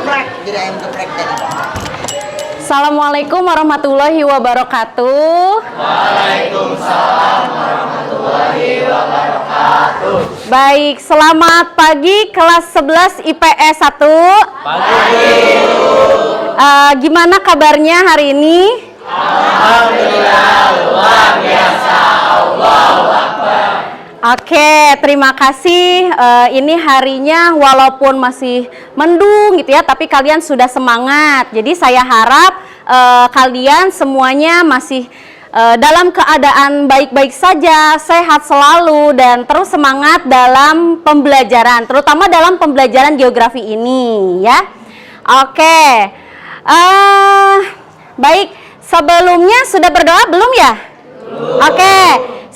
geprek, jadi ayam geprek tadi. Assalamualaikum warahmatullahi wabarakatuh. Waalaikumsalam warahmatullahi wabarakatuh. Baik, selamat pagi kelas 11 IPS 1. Pagi. Gimana kabarnya hari ini? Alhamdulillah luar biasa. Allahu Akbar. Oke, terima kasih. Ini harinya walaupun masih mendung gitu ya, tapi kalian sudah semangat. Jadi saya harap kalian semuanya masih dalam keadaan baik-baik saja, sehat selalu, dan terus semangat dalam pembelajaran, terutama dalam pembelajaran geografi ini ya. Oke, baik. Sebelumnya sudah berdoa belum ya? Oke.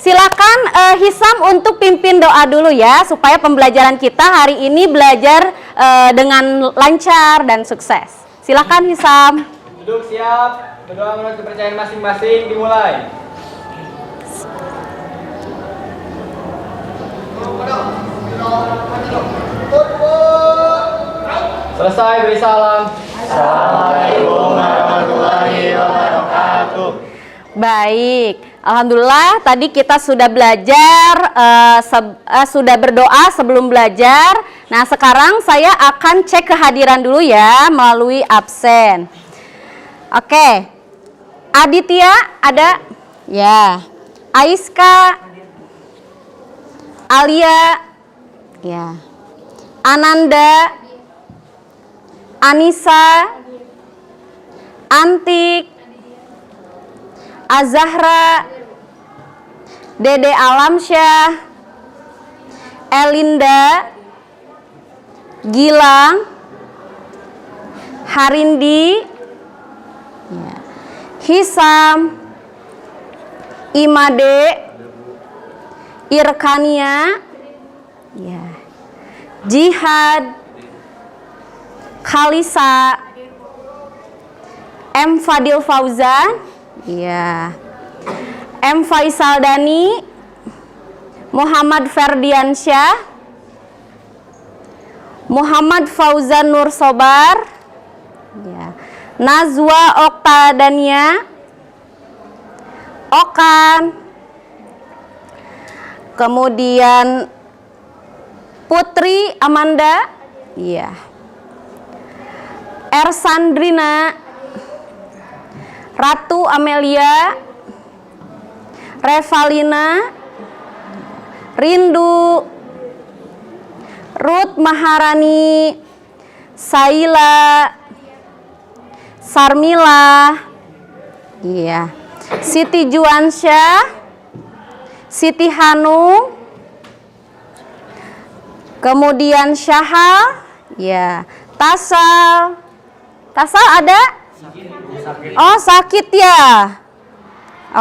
Silakan Hisam untuk pimpin doa dulu ya, supaya pembelajaran kita hari ini belajar dengan lancar dan sukses. Silakan Hisam. Duduk siap, berdoa menurut kepercayaan masing-masing, dimulai. Selesai, beri salam. Assalamualaikum warahmatullahi wabarakatuh. Baik, alhamdulillah tadi kita sudah belajar, sudah berdoa sebelum belajar. Nah sekarang saya akan cek kehadiran dulu ya melalui absen. Oke, Aditya ada? Ya. Aiska, Alia, ya. Ananda, Anissa, Antik, Azahra, Dede Alamsyah, Elinda, Gilang, Harindi, ya. Hisam, Imade, Irkania, ya. Jihad, Khalisa, M. Fadil Fauzan, iya. M. Faisal Dani, Muhammad Ferdiansyah, Muhammad Fauzan Nur Sobar, ya. Nazwa Oktadania, Okan, kemudian Putri Amanda, iya. Ersandrina, Ratu Amelia, Revalina, Rindu, Ruth Maharani, Saila, Sarmila, iya. Siti Juansyah, Siti Hanung, kemudian Syahal, ya. Tasal, Tasal ada? Oh sakit ya.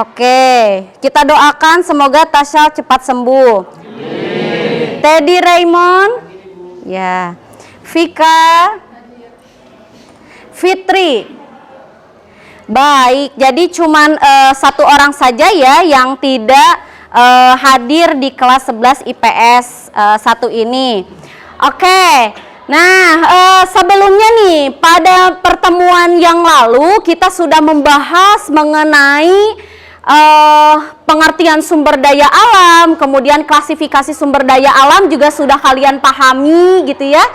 Oke, kita doakan semoga Tasal cepat sembuh. Teddy Raymond, ya. Vika, Fitri. Baik, jadi cuman satu orang saja ya yang tidak hadir di kelas 11 IPS 1 ini. Oke. Nah, sebelumnya nih, pada pertemuan yang lalu kita sudah membahas mengenai pengertian sumber daya alam, kemudian klasifikasi sumber daya alam juga sudah kalian pahami gitu ya.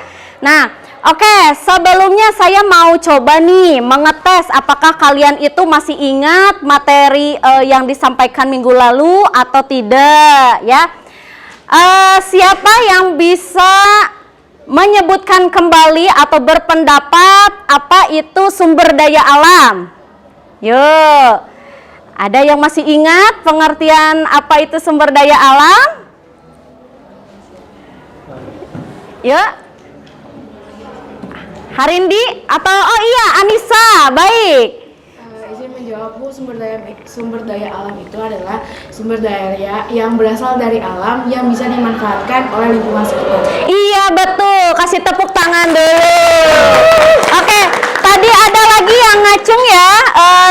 Nah, oke, sebelumnya saya mau coba nih mengetes apakah kalian itu masih ingat materi yang disampaikan minggu lalu atau tidak ya. Siapa yang bisa menyebutkan kembali atau berpendapat apa itu sumber daya alam? Yuk, ada yang masih ingat pengertian apa itu sumber daya alam? Yuk, Harindi atau oh iya Anissa, baik. Izin menjawab Bu, sumber daya alam itu adalah sumber daya yang berasal dari alam yang bisa dimanfaatkan oleh lingkungan sekitar. Iya betul, kasih tepuk tangan dulu. Oke, tadi ada lagi yang ngacung ya,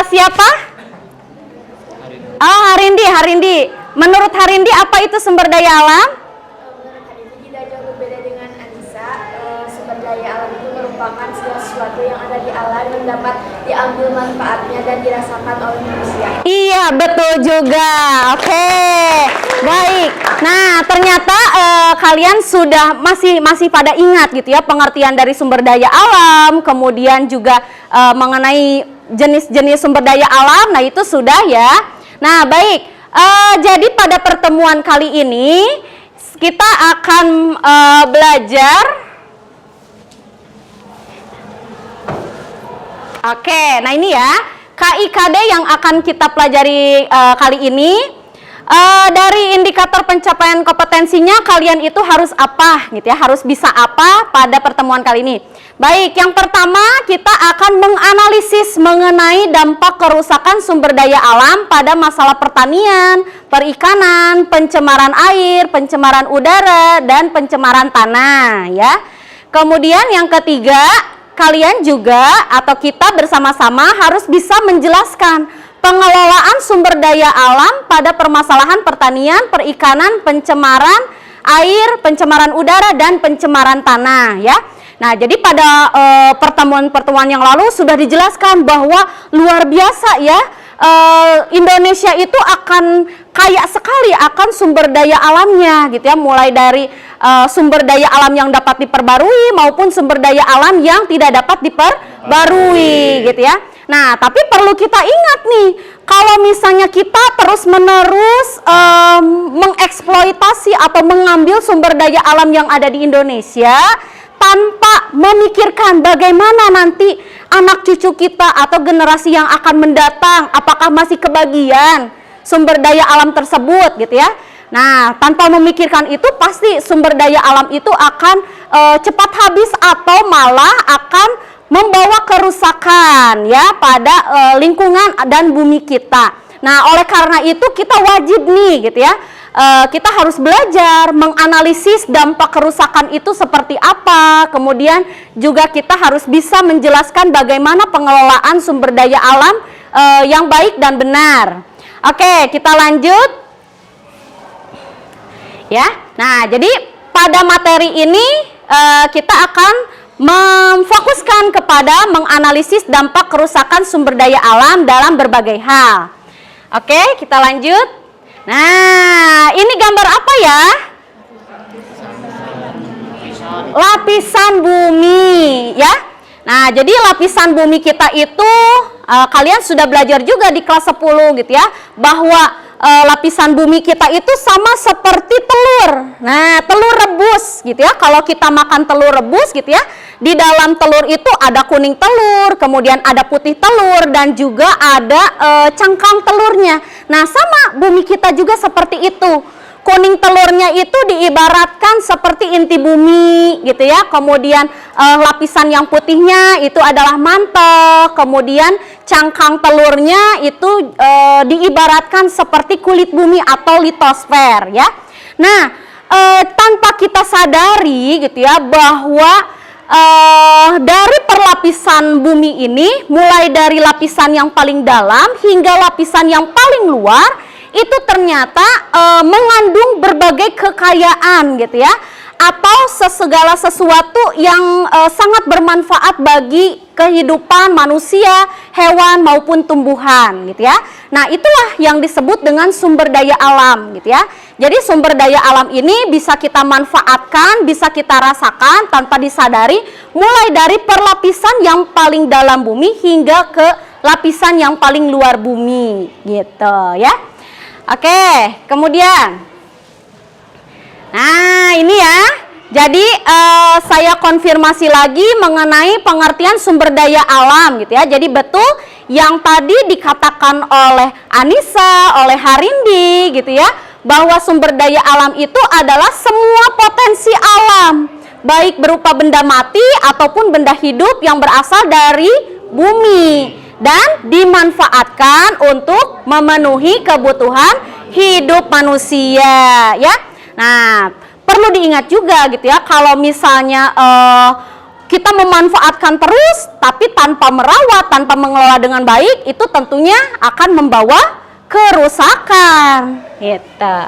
siapa? Oh Harindi. Menurut Harindi apa itu sumber daya alam? Menurut Harindi tidak jauh berbeda dengan Anissa. Sumber daya alam itu merupakan segala sesuatu yang ada di alam yang dapat diambil manfaatnya dan dirasakan oleh manusia. Iya, betul juga. Oke, baik. Nah, ternyata kalian sudah masih pada ingat gitu ya pengertian dari sumber daya alam, kemudian juga mengenai jenis-jenis sumber daya alam. Nah, itu sudah ya. Nah, baik. Jadi pada pertemuan kali ini kita akan belajar. Oke, nah ini ya KIKD yang akan kita pelajari kali ini. Dari indikator pencapaian kompetensinya kalian itu harus apa gitu ya, harus bisa apa pada pertemuan kali ini. Baik, yang pertama kita akan menganalisis mengenai dampak kerusakan sumber daya alam pada masalah pertanian, perikanan, pencemaran air, pencemaran udara, dan pencemaran tanah ya. Kemudian yang ketiga, kalian juga atau kita bersama-sama harus bisa menjelaskan pengelolaan sumber daya alam pada permasalahan pertanian, perikanan, pencemaran air, pencemaran udara, dan pencemaran tanah ya. Nah, jadi pada pertemuan-pertemuan yang lalu sudah dijelaskan bahwa luar biasa ya, Indonesia itu akan kaya sekali akan sumber daya alamnya gitu ya, mulai dari sumber daya alam yang dapat diperbarui maupun sumber daya alam yang tidak dapat diperbarui gitu ya. Nah, tapi perlu kita ingat nih, kalau misalnya kita terus-menerus mengeksploitasi atau mengambil sumber daya alam yang ada di Indonesia tanpa memikirkan bagaimana nanti anak cucu kita atau generasi yang akan mendatang apakah masih kebagian sumber daya alam tersebut gitu ya. Nah, tanpa memikirkan itu pasti sumber daya alam itu akan cepat habis atau malah akan membawa kerusakan ya pada lingkungan dan bumi kita. Nah, oleh karena itu kita wajib nih gitu ya, kita harus belajar menganalisis dampak kerusakan itu seperti apa. Kemudian juga kita harus bisa menjelaskan bagaimana pengelolaan sumber daya alam yang baik dan benar. Oke, kita lanjut ya. Nah, jadi pada materi ini kita akan memfokuskan kepada menganalisis dampak kerusakan sumber daya alam dalam berbagai hal. Oke, kita lanjut. Nah, ini gambar apa ya? Lapisan bumi ya. Nah, jadi lapisan bumi kita itu kalian sudah belajar juga di kelas 10 gitu ya, bahwa lapisan bumi kita itu sama seperti telur. Nah, telur rebus gitu ya. Kalau kita makan telur rebus gitu ya, di dalam telur itu ada kuning telur, kemudian ada putih telur, dan juga ada cangkang telurnya. Nah, sama bumi kita juga seperti itu. Kuning telurnya itu diibaratkan seperti inti bumi gitu ya. Kemudian lapisan yang putihnya itu adalah mantel. Kemudian cangkang telurnya itu diibaratkan seperti kulit bumi atau litosfer ya. Nah, tanpa kita sadari gitu ya, bahwa dari perlapisan bumi ini, mulai dari lapisan yang paling dalam hingga lapisan yang paling luar, itu ternyata mengandung berbagai kekayaan gitu ya, atau segala sesuatu yang sangat bermanfaat bagi kehidupan manusia, hewan maupun tumbuhan gitu ya. Nah, itulah yang disebut dengan sumber daya alam gitu ya. Jadi sumber daya alam ini bisa kita manfaatkan, bisa kita rasakan tanpa disadari, mulai dari perlapisan yang paling dalam bumi hingga ke lapisan yang paling luar bumi gitu ya. Oke, kemudian nah ini ya, jadi saya konfirmasi lagi mengenai pengertian sumber daya alam gitu ya. Jadi betul yang tadi dikatakan oleh Anissa, oleh Harindi gitu ya, bahwa sumber daya alam itu adalah semua potensi alam, baik berupa benda mati ataupun benda hidup yang berasal dari bumi dan dimanfaatkan untuk memenuhi kebutuhan hidup manusia ya. Nah, perlu diingat juga gitu ya, kalau misalnya kita memanfaatkan terus tapi tanpa merawat, tanpa mengelola dengan baik, itu tentunya akan membawa kerusakan gitu.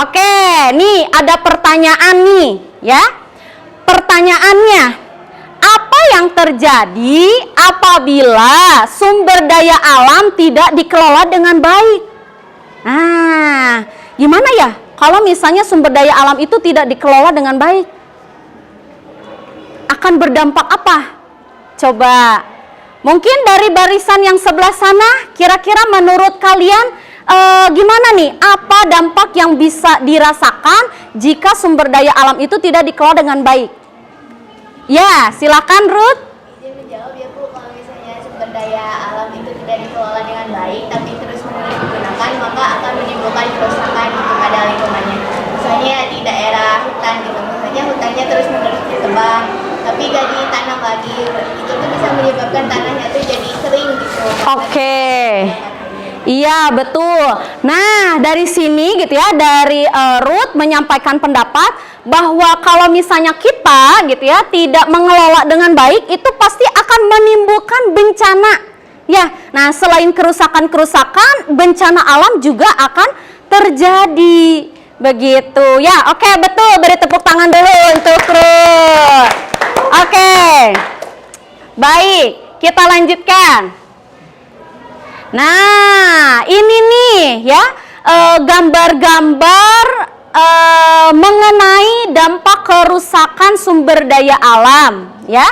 Oke, nih ada pertanyaan nih ya. pertanyaannya, apa yang terjadi apabila sumber daya alam tidak dikelola dengan baik? Nah, gimana ya kalau misalnya sumber daya alam itu tidak dikelola dengan baik? Akan berdampak apa? Coba, mungkin dari barisan yang sebelah sana, kira-kira menurut kalian gimana nih? Apa dampak yang bisa dirasakan jika sumber daya alam itu tidak dikelola dengan baik? Ya, silakan Ruth. Izin menjawab ya Bu, kalau misalnya sumber daya alam itu tidak dikelola dengan baik tapi terus-menerus digunakan, maka akan menimbulkan kerusakan kepada lingkungannya. Misalnya di daerah hutan gitu, misalnya hutannya terus-menerus ditebang tapi gak ditanam lagi, itu tuh bisa menyebabkan tanahnya tuh jadi kering gitu. Oke. Iya, betul. Nah, dari sini gitu ya, dari Ruth menyampaikan pendapat bahwa kalau misalnya kita gitu ya tidak mengelola dengan baik, itu pasti akan menimbulkan bencana. Ya, nah selain kerusakan-kerusakan, bencana alam juga akan terjadi. Begitu ya. Oke, betul. Beri tepuk tangan dulu untuk Ruth. Oke. Baik, kita lanjutkan. Nah, ini nih ya, gambar-gambar mengenai dampak kerusakan sumber daya alam ya.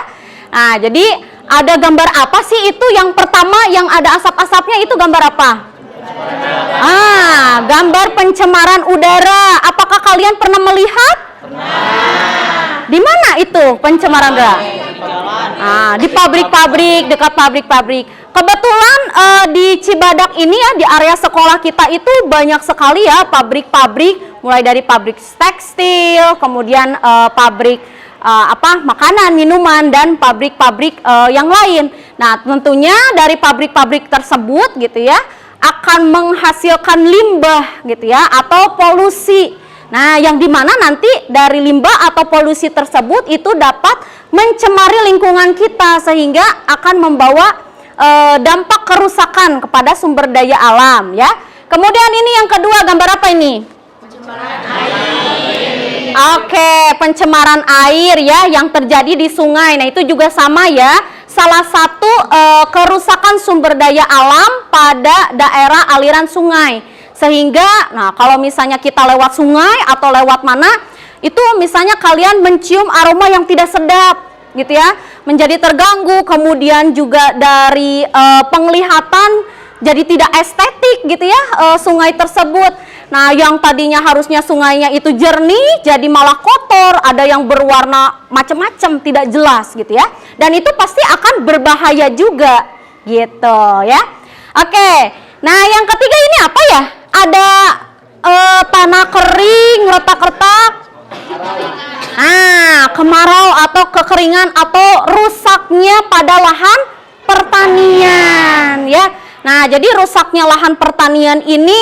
Nah, jadi ada gambar apa sih itu? Yang pertama yang ada asap-asapnya itu gambar apa? Gambar pencemaran udara. Apakah kalian pernah melihat? Di mana itu pencemaran udara? Di pabrik-pabrik, dekat pabrik-pabrik. Kebetulan di Cibadak ini ya, di area sekolah kita itu banyak sekali ya pabrik-pabrik, mulai dari pabrik tekstil, kemudian pabrik makanan, minuman, dan pabrik-pabrik yang lain. Nah, tentunya dari pabrik-pabrik tersebut gitu ya akan menghasilkan limbah gitu ya atau polusi. Nah, yang dimana nanti dari limbah atau polusi tersebut itu dapat mencemari lingkungan kita sehingga akan membawa dampak kerusakan kepada sumber daya alam ya. Kemudian ini yang kedua, gambar apa ini? Pencemaran air. Oke, pencemaran air ya yang terjadi di sungai. Nah, itu juga sama ya. Salah satu kerusakan sumber daya alam pada daerah aliran sungai. Sehingga, nah kalau misalnya kita lewat sungai atau lewat mana, itu misalnya kalian mencium aroma yang tidak sedap gitu ya, menjadi terganggu, kemudian juga dari penglihatan jadi tidak estetik gitu ya sungai tersebut. Nah, yang tadinya harusnya sungainya itu jernih jadi malah kotor, ada yang berwarna macam-macam tidak jelas gitu ya. Dan itu pasti akan berbahaya juga gitu ya. Oke. Nah, yang ketiga ini apa ya? Ada tanah kering, retak-retak. Kemarau atau kekeringan atau rusaknya pada lahan pertanian ya. Nah, jadi rusaknya lahan pertanian ini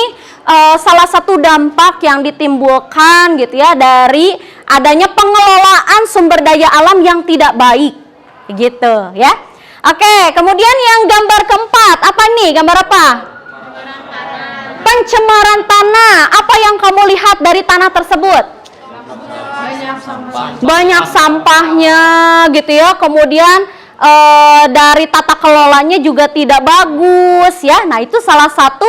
salah satu dampak yang ditimbulkan gitu ya dari adanya pengelolaan sumber daya alam yang tidak baik gitu ya. Oke, kemudian yang gambar keempat apa nih? Gambar apa? Pencemaran tanah. Apa yang kamu lihat dari tanah tersebut? Banyak sampahnya gitu ya. Kemudian dari tata kelolanya juga tidak bagus ya. Nah, itu salah satu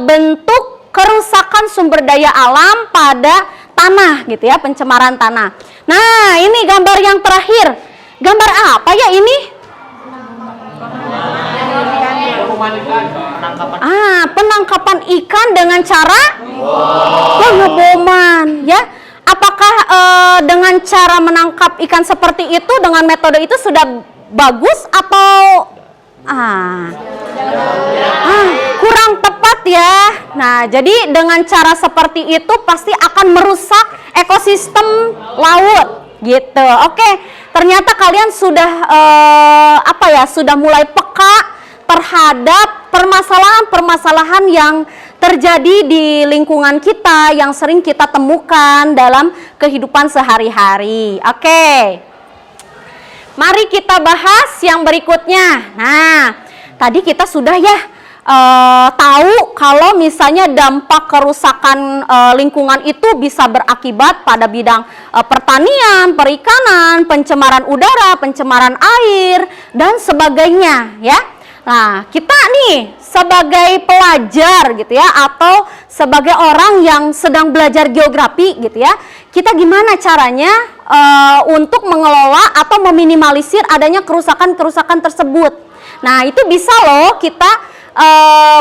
bentuk kerusakan sumber daya alam pada tanah gitu ya, pencemaran tanah. Nah, ini gambar yang terakhir. Gambar apa ya ini? Penangkapan ikan dengan cara pengeboman ya. Apakah dengan cara menangkap ikan seperti itu, dengan metode itu sudah bagus atau kurang tepat ya? Nah, jadi dengan cara seperti itu pasti akan merusak ekosistem laut gitu. Oke, ternyata kalian sudah sudah mulai peka terhadap permasalahan-permasalahan yang terjadi di lingkungan kita yang sering kita temukan dalam kehidupan sehari-hari. Oke. Mari kita bahas yang berikutnya. Nah, tadi kita sudah ya tahu kalau misalnya dampak kerusakan lingkungan itu bisa berakibat pada bidang pertanian, perikanan, pencemaran udara, pencemaran air, dan sebagainya ya. Nah, kita nih sebagai pelajar gitu ya, atau sebagai orang yang sedang belajar geografi gitu ya, kita gimana caranya untuk mengelola atau meminimalisir adanya kerusakan-kerusakan tersebut. Nah, itu bisa loh kita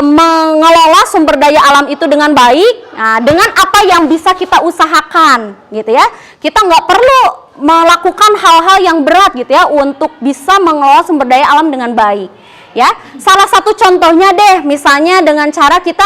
mengelola sumber daya alam itu dengan baik, dengan apa yang bisa kita usahakan gitu ya. Kita nggak perlu melakukan hal-hal yang berat gitu ya untuk bisa mengelola sumber daya alam dengan baik ya. Salah satu contohnya deh, misalnya dengan cara kita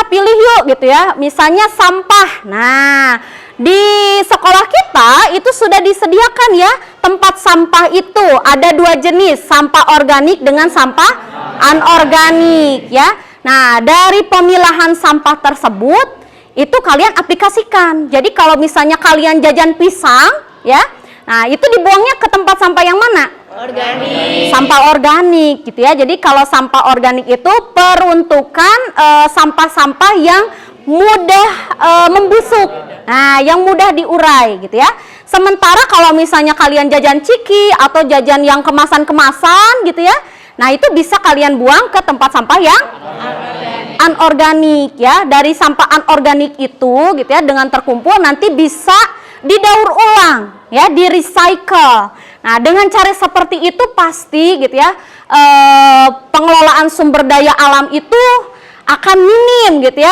pilih yuk gitu ya, misalnya sampah. Nah, di sekolah kita itu sudah disediakan ya tempat sampah itu ada 2 jenis, sampah organik dengan sampah anorganik ya. Nah, dari pemilahan sampah tersebut itu kalian aplikasikan. Jadi kalau misalnya kalian jajan pisang ya, nah itu dibuangnya ke tempat sampah yang mana? Organik. Sampah organik gitu ya. Jadi kalau sampah organik itu peruntukan sampah-sampah yang mudah membusuk, nah yang mudah diurai gitu ya. Sementara kalau misalnya kalian jajan ciki atau jajan yang kemasan-kemasan gitu ya, nah itu bisa kalian buang ke tempat sampah yang anorganik ya. Dari sampah anorganik itu gitu ya, dengan terkumpul nanti bisa didaur ulang ya, di recycle. Nah, dengan cara seperti itu pasti gitu ya, pengelolaan sumber daya alam itu akan minim gitu ya,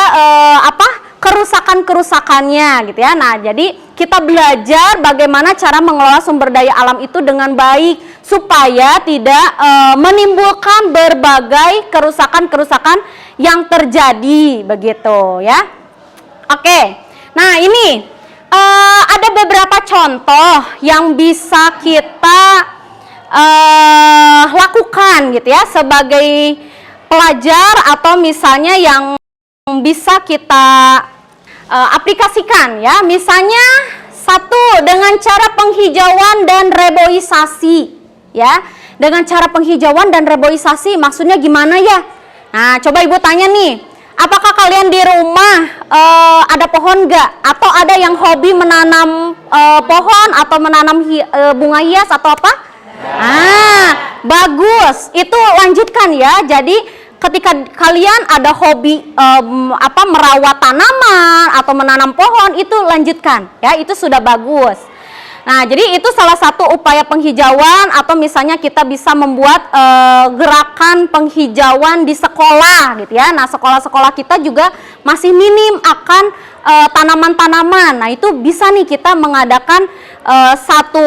kerusakan-kerusakannya gitu ya. Nah, jadi kita belajar bagaimana cara mengelola sumber daya alam itu dengan baik supaya tidak menimbulkan berbagai kerusakan-kerusakan yang terjadi begitu ya. Oke. Nah, ini ada beberapa contoh yang bisa kita lakukan gitu ya sebagai pelajar, atau misalnya yang bisa kita aplikasikan ya. Misalnya satu, dengan cara penghijauan dan reboisasi ya. Dengan cara penghijauan dan reboisasi maksudnya gimana ya? Nah, coba ibu tanya nih, apakah kalian di rumah ada pohon nggak? Atau ada yang hobi menanam pohon atau menanam bunga hias atau apa? Bagus, itu lanjutkan ya. Jadi ketika kalian ada hobi merawat tanaman atau menanam pohon, itu lanjutkan ya, itu sudah bagus. Nah, jadi itu salah satu upaya penghijauan, atau misalnya kita bisa membuat gerakan penghijauan di sekolah gitu ya. Nah, sekolah-sekolah kita juga masih minim akan tanaman-tanaman. Nah, itu bisa nih kita mengadakan satu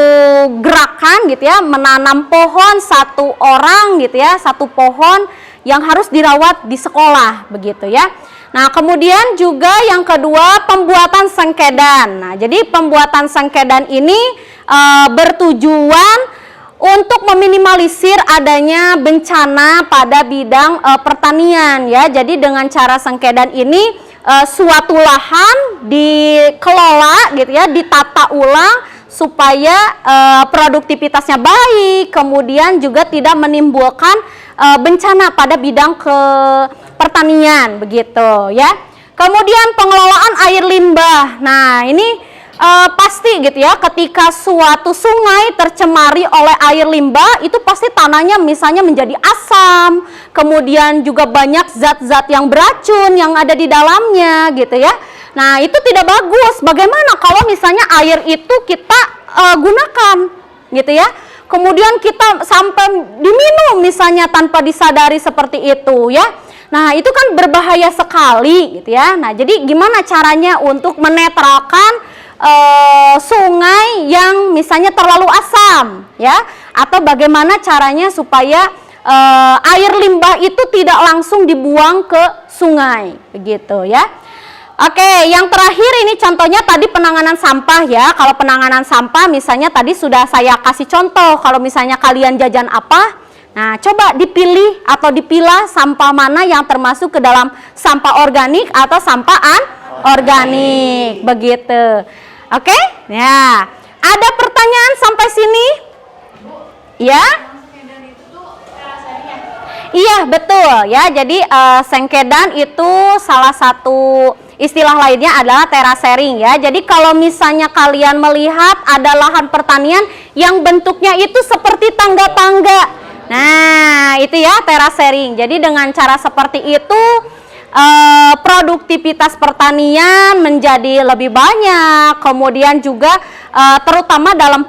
gerakan gitu ya, menanam pohon satu orang gitu ya, satu pohon yang harus dirawat di sekolah begitu ya. Nah, kemudian juga yang kedua, pembuatan sengkedan. Nah, jadi pembuatan sengkedan ini bertujuan untuk meminimalisir adanya bencana pada bidang pertanian ya. Jadi dengan cara sengkedan ini suatu lahan dikelola gitu ya, ditata ulang supaya produktivitasnya baik, kemudian juga tidak menimbulkan bencana pada bidang pertanian begitu ya. Kemudian pengelolaan air limbah. Nah, ini pasti gitu ya, ketika suatu sungai tercemari oleh air limbah, itu pasti tanahnya misalnya menjadi asam, kemudian juga banyak zat-zat yang beracun yang ada di dalamnya gitu ya. Nah, itu tidak bagus. Bagaimana kalau misalnya air itu kita gunakan gitu ya, kemudian kita sampai diminum misalnya tanpa disadari seperti itu ya. Nah, itu kan berbahaya sekali gitu ya. Nah, jadi gimana caranya untuk menetralkan sungai yang misalnya terlalu asam ya, atau bagaimana caranya supaya air limbah itu tidak langsung dibuang ke sungai begitu ya. Oke, yang terakhir ini contohnya tadi penanganan sampah ya. Kalau penanganan sampah misalnya tadi sudah saya kasih contoh, kalau misalnya kalian jajan apa, nah coba dipilih atau dipilah sampah mana yang termasuk ke dalam sampah organik atau sampah anorganik begitu. Oke, ya. Ada pertanyaan sampai sini? Ya? Iya, betul ya. Jadi sengkedan itu salah satu istilah lainnya adalah terasering ya. Jadi kalau misalnya kalian melihat ada lahan pertanian yang bentuknya itu seperti tangga-tangga. Nah, itu ya terasering. Jadi dengan cara seperti itu produktivitas pertanian menjadi lebih banyak, kemudian juga terutama dalam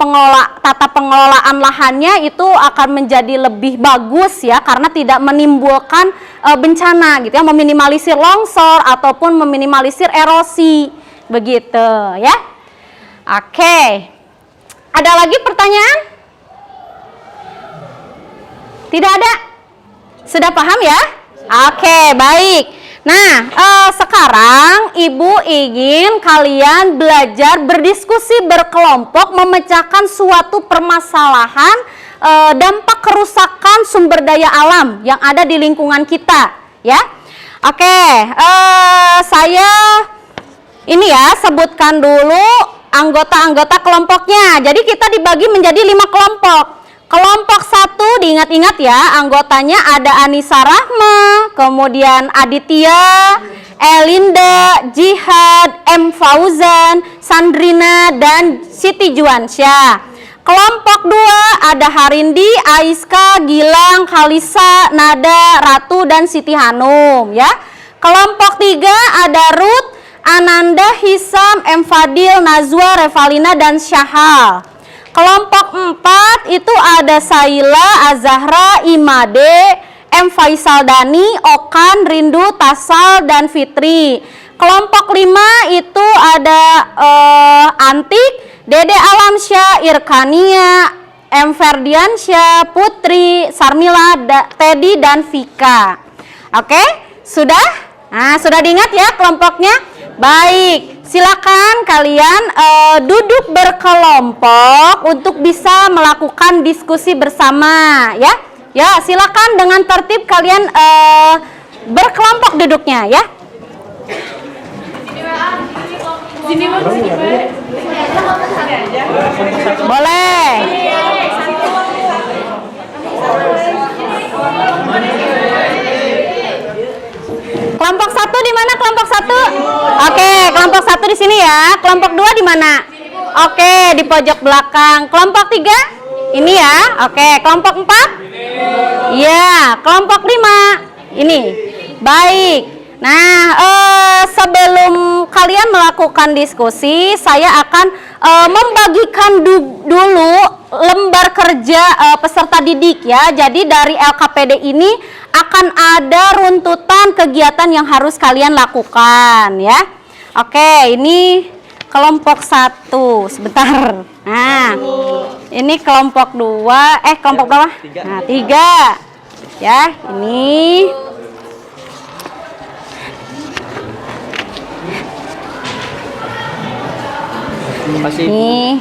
tata pengelolaan lahannya itu akan menjadi lebih bagus ya, karena tidak menimbulkan bencana gitu ya, meminimalisir longsor ataupun meminimalisir erosi begitu ya. Oke, ada lagi pertanyaan? Tidak ada? Sudah paham ya? Oke, baik. Nah, sekarang Ibu ingin kalian belajar berdiskusi berkelompok memecahkan suatu permasalahan dampak kerusakan sumber daya alam yang ada di lingkungan kita, ya. Oke, saya ini ya sebutkan dulu anggota-anggota kelompoknya. Jadi kita dibagi menjadi 5 kelompok. Kelompok 1 diingat-ingat ya, anggotanya ada Anissa Rahma, kemudian Aditya, Elinda, Jihad, M. Fauzan, Sandrina, dan Siti Juansyah. Kelompok 2 ada Harindi, Aiska, Gilang, Khalisa, Nada, Ratu, dan Siti Hanum ya. Kelompok 3 ada Ruth, Ananda, Hisam, M. Fadil, Nazwa, Revalina, dan Syahal. Kelompok 4 itu ada Saila, Azahra, Imade, M. Faisal Dani, Okan, Rindu, Tasal, dan Fitri. Kelompok 5 itu ada Antik, Dede Alamsyah, Irkania, M. Ferdiansyah, Putri, Sarmila, Teddy, dan Vika. Oke, sudah? Nah, sudah diingat ya kelompoknya? Baik, silakan kalian duduk berkelompok untuk bisa melakukan diskusi bersama ya. Ya, silakan dengan tertib kalian berkelompok duduknya ya. Boleh. Kelompok 1 di mana? Kelompok 1? Oke, kelompok 1 di sini ya. Kelompok 2 di mana? Oke, di pojok belakang. Kelompok 3? Ini ya. Oke, kelompok 4? Iya, kelompok 5? Ini. Baik. Nah, sebelum kalian melakukan diskusi, saya akan membagikan dulu lembar kerja peserta didik ya. Jadi dari LKPD ini akan ada runtutan kegiatan yang harus kalian lakukan ya. Oke, ini kelompok 1. Sebentar. Nah, ini kelompok 2. Kelompok berapa? Nah, 3. Ya, ini. Ini.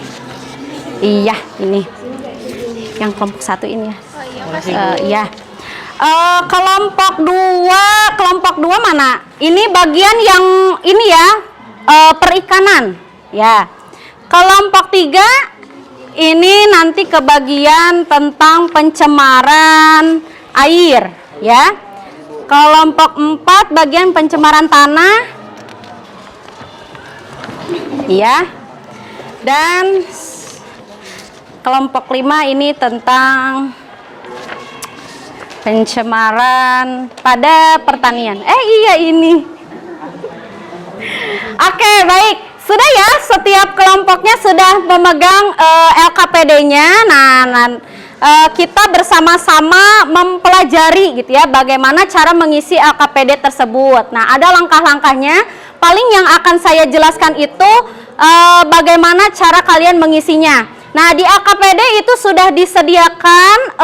Iya, ini. Yang kelompok 1 ini ya. Iya. Kelompok 2 mana? Ini bagian yang ini ya, perikanan ya. Kelompok 3 ini nanti ke bagian tentang pencemaran air ya. Kelompok 4 bagian pencemaran tanah ya. Dan kelompok 5 ini tentang pencemaran pada pertanian. Iya ini. Oke, baik. Sudah ya, setiap kelompoknya sudah memegang LKPD-nya. Nah, kita bersama-sama mempelajari gitu ya, bagaimana cara mengisi LKPD tersebut. Nah, ada langkah-langkahnya. Paling yang akan saya jelaskan itu bagaimana cara kalian mengisinya. Nah, di LKPD itu sudah disediakan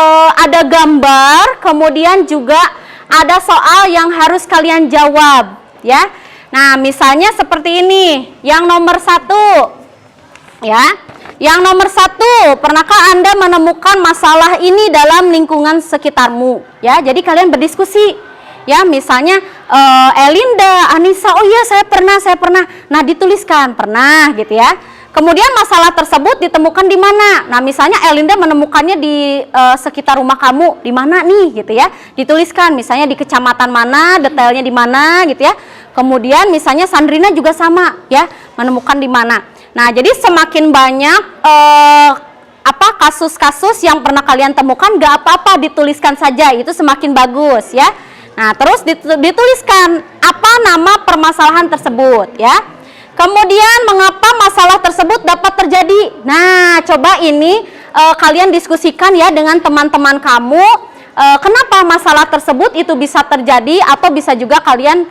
ada gambar, kemudian juga ada soal yang harus kalian jawab, ya. Nah, misalnya seperti ini, yang nomor 1, ya. Yang nomor 1, pernahkah Anda menemukan masalah ini dalam lingkungan sekitarmu? Ya, jadi kalian berdiskusi, ya. Misalnya Elinda, Anissa, oh iya saya pernah. Nah, dituliskan pernah, gitu ya. Kemudian masalah tersebut ditemukan di mana? Nah, misalnya Elinda menemukannya di sekitar rumah kamu, di mana nih gitu ya. Dituliskan misalnya di kecamatan mana, detailnya di mana gitu ya. Kemudian misalnya Sandrina juga sama ya, menemukan di mana. Nah, jadi semakin banyak kasus-kasus yang pernah kalian temukan, gak apa-apa dituliskan saja, itu semakin bagus ya. Nah, terus dituliskan apa nama permasalahan tersebut ya. Kemudian mengapa masalah tersebut dapat terjadi? Nah, coba ini kalian diskusikan ya dengan teman-teman kamu. Kenapa masalah tersebut itu bisa terjadi, atau bisa juga kalian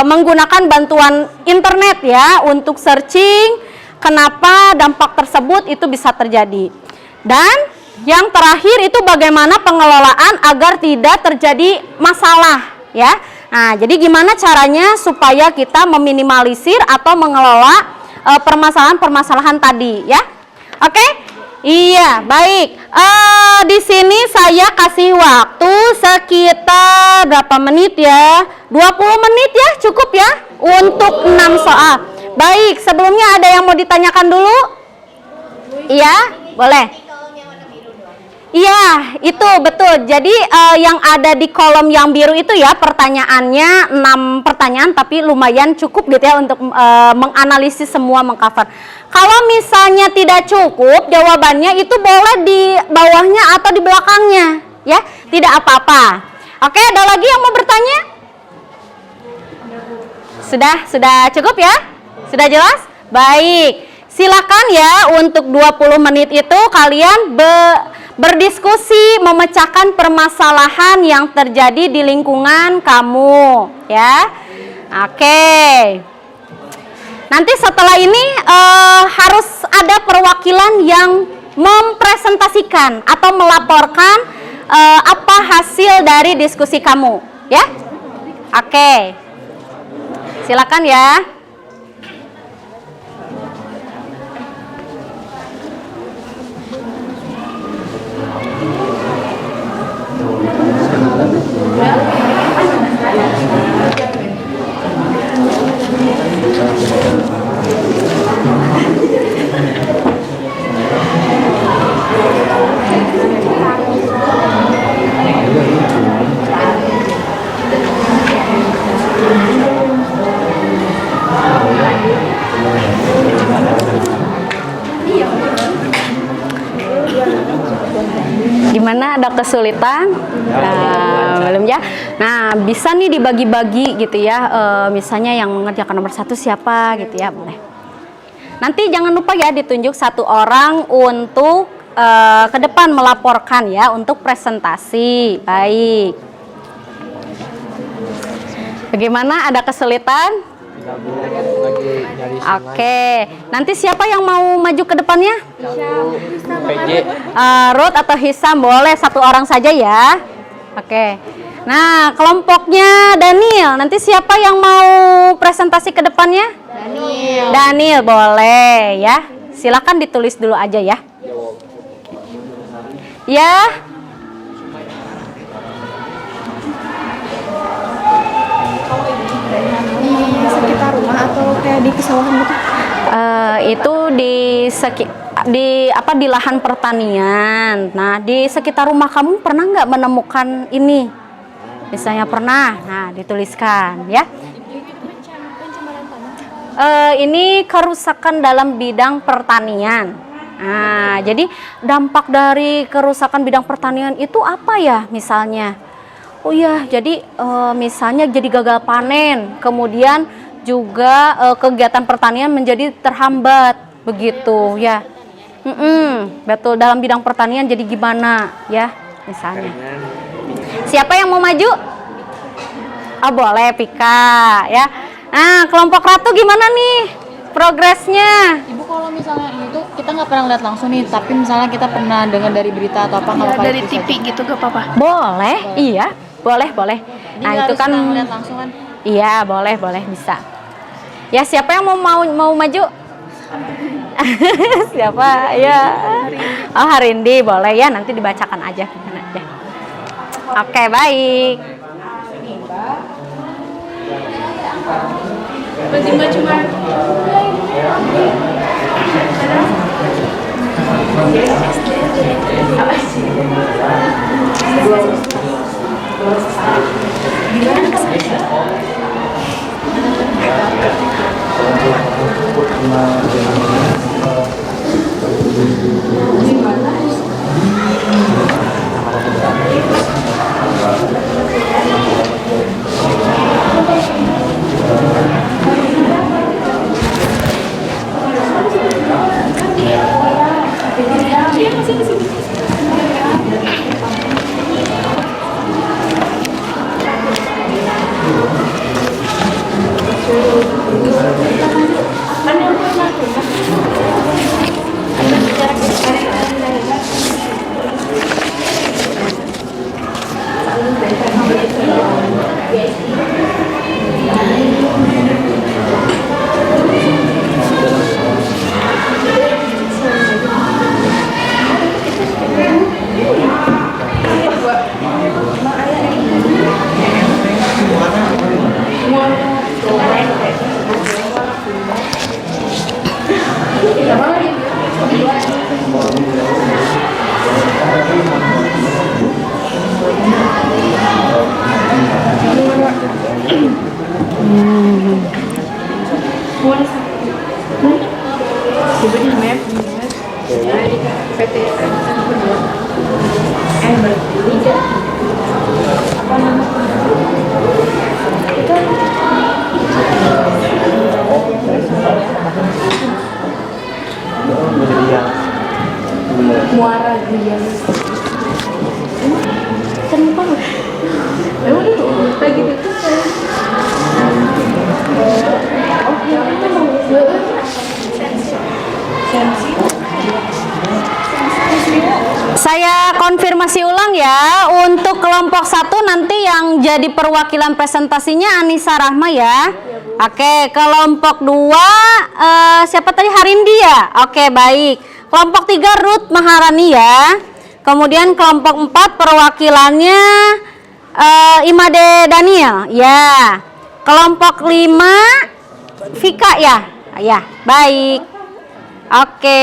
menggunakan bantuan internet ya untuk searching kenapa dampak tersebut itu bisa terjadi. Dan yang terakhir itu bagaimana pengelolaan agar tidak terjadi masalah ya. Nah, jadi gimana caranya supaya kita meminimalisir atau mengelola permasalahan-permasalahan tadi ya. Oke? Iya, baik. Di sini saya kasih waktu sekitar berapa menit ya? 20 menit ya, cukup ya untuk 6 soal. Baik, sebelumnya ada yang mau ditanyakan dulu? Iya, boleh. Iya, itu betul. Jadi yang ada di kolom yang biru itu ya pertanyaannya 6 pertanyaan, tapi lumayan cukup gitu ya untuk menganalisis semua, mengcover. Kalau misalnya tidak cukup jawabannya, itu boleh di bawahnya atau di belakangnya ya, tidak apa-apa. Oke, ada lagi yang mau bertanya? Sudah cukup ya? Sudah jelas? Baik. Silakan ya untuk 20 menit itu kalian berdiskusi, memecahkan permasalahan yang terjadi di lingkungan kamu ya. Oke. Nanti setelah ini harus ada perwakilan yang mempresentasikan atau melaporkan apa hasil dari diskusi kamu ya. Oke. Silakan ya. Gimana, ada kesulitan? Belum ya? Nah, bisa nih dibagi-bagi gitu ya. Misalnya yang mengerjakan nomor 1 siapa gitu ya, boleh. Nanti jangan lupa ya ditunjuk 1 orang untuk ke depan melaporkan ya untuk presentasi. Baik. Bagaimana, ada kesulitan? Oke, nanti siapa yang mau maju ke depannya? PJ. Ruth atau Hisam, boleh 1 orang saja ya. Oke. Nah, kelompoknya Daniel, nanti siapa yang mau presentasi ke depannya? Daniel, boleh ya. Silakan ditulis dulu aja ya. Ya. Di sekitar rumah atau kayak di pesawahan gitu? Itu di lahan pertanian. Nah, di sekitar rumah kamu pernah nggak menemukan ini? Misalnya pernah. Nah, dituliskan ya. Ini kerusakan dalam bidang pertanian. Nah, jadi dampak dari kerusakan bidang pertanian itu apa ya misalnya? Oh iya, jadi misalnya jadi gagal panen, kemudian juga kegiatan pertanian menjadi terhambat, begitu ya. Betul, dalam bidang pertanian jadi gimana ya misalnya. Siapa yang mau maju? Oh, boleh Pika ya. Nah, kelompok Ratu gimana nih progresnya? Ibu, kalau misalnya itu kita nggak pernah lihat langsung nih, tapi misalnya kita pernah dengar dari berita atau apa, nggak apa-apa Dari itu TV saja. gitu gak apa-apa? Boleh, iya, boleh. Ini Nah, nggak itu harus kan kita lihat langsung kan? iya, boleh bisa. Ya, siapa yang mau maju? Siapa? Ya. Oh, Harindi, boleh ya, nanti dibacakan aja. Oke, baik. Cuma Muara Guyan. Kenapa? Emang itu lagi itu Saya konfirmasi ulang ya, untuk kelompok 1 nanti yang jadi perwakilan presentasinya Anissa Rahma ya. Oke, kelompok 2 siapa tadi, Harindi ya? Oke, baik. Kelompok 3 Ruth Maharani ya. Kemudian kelompok 4 perwakilannya Imade Daniel ya. Kelompok 5 Vika ya. Ya, baik. Oke.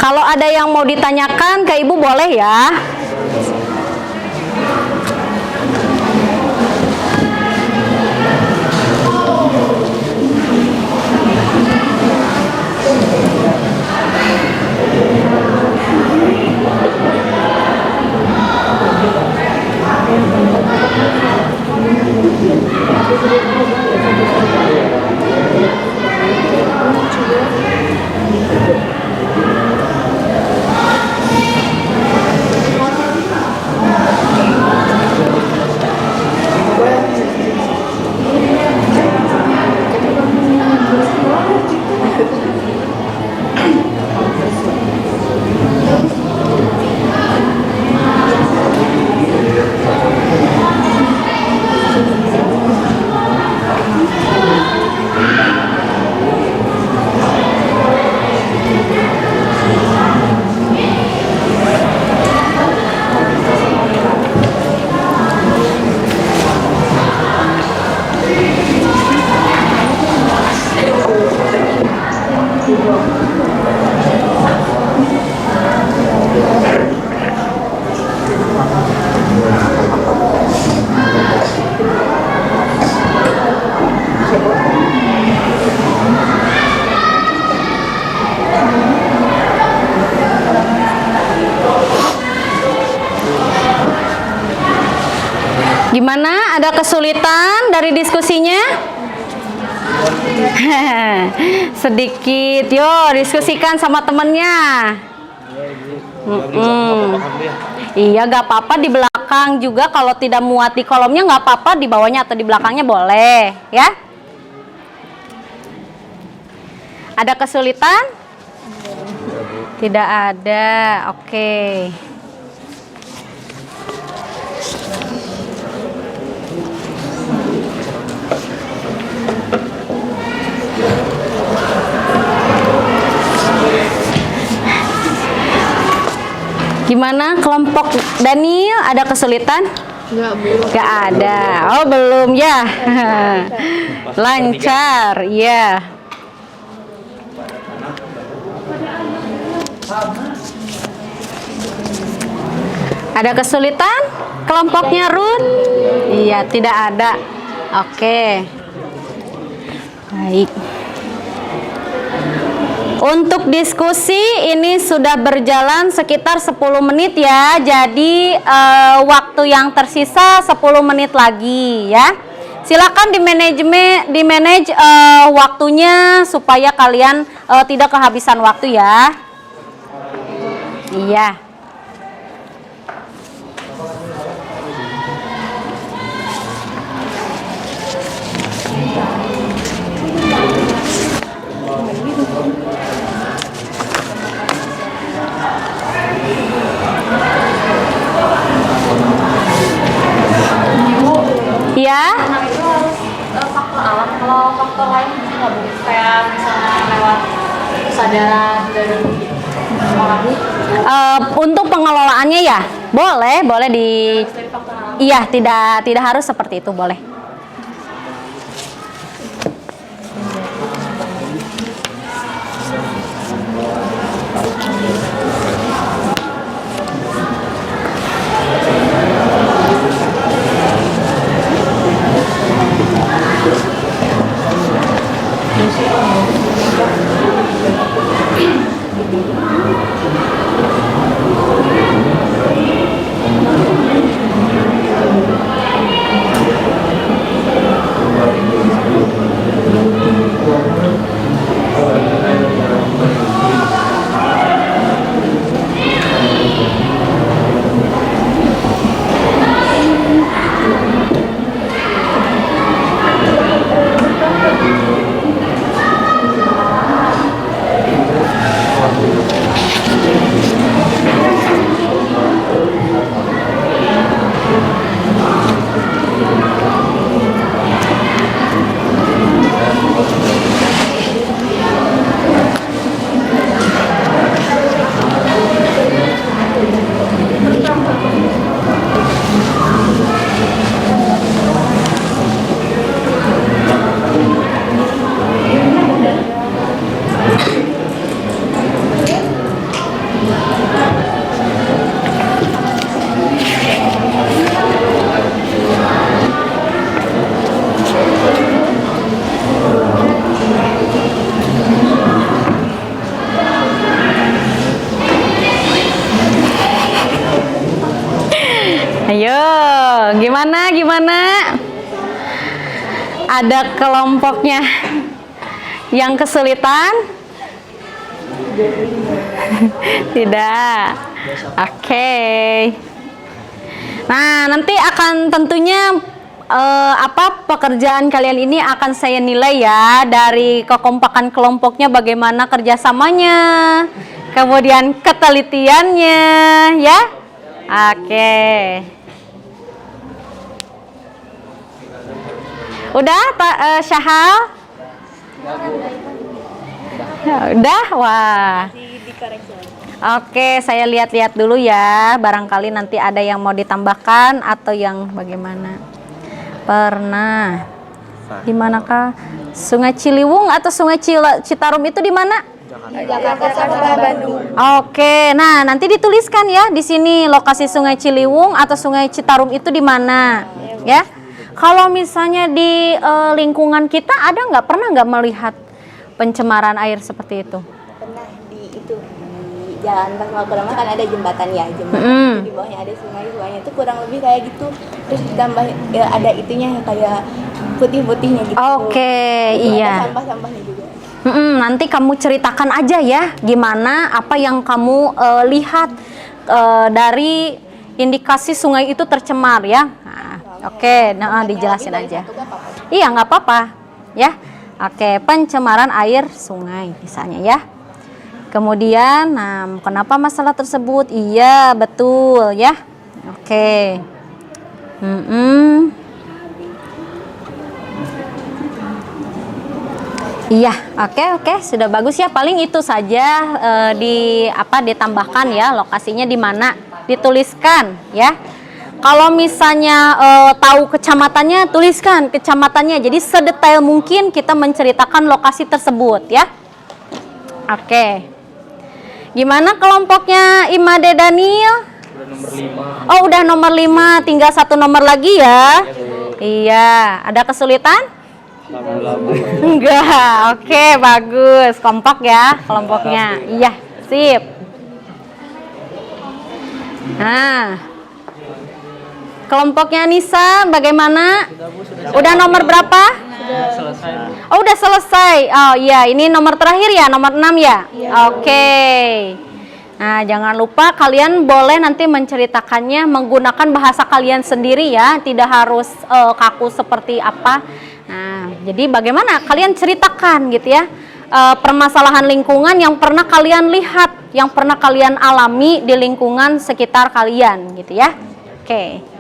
Kalau ada yang mau ditanyakan ke Ibu boleh ya. Gimana? Ada kesulitan dari diskusinya? Sedikit. Yo, diskusikan sama temennya. Iya, gak apa-apa di belakang juga. Kalau tidak muat di kolomnya gak apa-apa, di bawahnya atau di belakangnya boleh, ya. Ada kesulitan? Tidak ada. Oke. Gimana kelompok Daniel, ada kesulitan? Enggak, belum. Gak ada. Oh, belum ya. Lancar, ya. Ada kesulitan? Kelompoknya Ruth? Iya, tidak ada. Oke. Baik. Untuk diskusi ini sudah berjalan sekitar 10 menit ya. Jadi waktu yang tersisa 10 menit lagi ya. Silakan di manage waktunya supaya kalian tidak kehabisan waktu ya. Iya. Ya. Itu harus faktor alam. Kalau faktor lain bisa nggak Bu? Kayak misalnya lewat kesadaran dari orang. Untuk pengelolaannya ya boleh di. Dari faktor alam. Iya, tidak harus seperti itu, boleh. Ayo, gimana? Ada kelompoknya yang kesulitan? Tidak. Oke. Nah, nanti akan tentunya pekerjaan kalian ini akan saya nilai ya dari kekompakan kelompoknya, bagaimana kerjasamanya, kemudian ketelitiannya, ya. Oke. Udah, Pak Syahal? Udah, wah. Oke, saya lihat-lihat dulu ya. Barangkali nanti ada yang mau ditambahkan atau yang bagaimana. Pernah. Di manakah? Sungai Ciliwung atau Sungai Citarum itu di mana? Jakarta sama Bandung. Oke, nah nanti dituliskan ya di sini lokasi Sungai Ciliwung atau Sungai Citarum itu di mana, ya. Kalau misalnya di lingkungan kita pernah nggak melihat pencemaran air seperti itu? Pernah di jalan pas mau ke rumah kan ada jembatan ya, itu di bawahnya ada sungainya itu kurang lebih kayak gitu, terus ditambah ada itunya kayak putih-putihnya gitu. Oke, iya. Ada sampah-sampahnya juga. Nanti kamu ceritakan aja ya gimana apa yang kamu lihat dari indikasi sungai itu tercemar ya. Oke, dijelasin aja. Iya, nggak apa-apa ya. Oke, pencemaran air sungai misalnya ya. Kemudian, nah, kenapa masalah tersebut? Iya, betul ya. Oke. Iya, oke, sudah bagus ya. Paling itu saja ditambahkan ya, lokasinya di mana, dituliskan ya. Kalau misalnya tahu kecamatannya, tuliskan kecamatannya. Jadi sedetail mungkin kita menceritakan lokasi tersebut ya. Oke. Gimana kelompoknya Imade Daniel? Udah nomor 5. Oh, udah nomor 5, tinggal 1 nomor lagi ya. Iya, ada kesulitan? Enggak, oke, bagus. Kompak ya kelompoknya. Iya, sip. Nah, kelompoknya Nisa bagaimana? Udah nomor berapa? Selesai. Oh, udah selesai. Oh iya, ini nomor terakhir ya, nomor 6 ya? Oke. Nah, jangan lupa kalian boleh nanti menceritakannya menggunakan bahasa kalian sendiri ya, tidak harus kaku seperti apa. Nah, jadi bagaimana kalian ceritakan gitu ya, permasalahan lingkungan yang pernah kalian lihat, yang pernah kalian alami di lingkungan sekitar kalian gitu ya. Oke.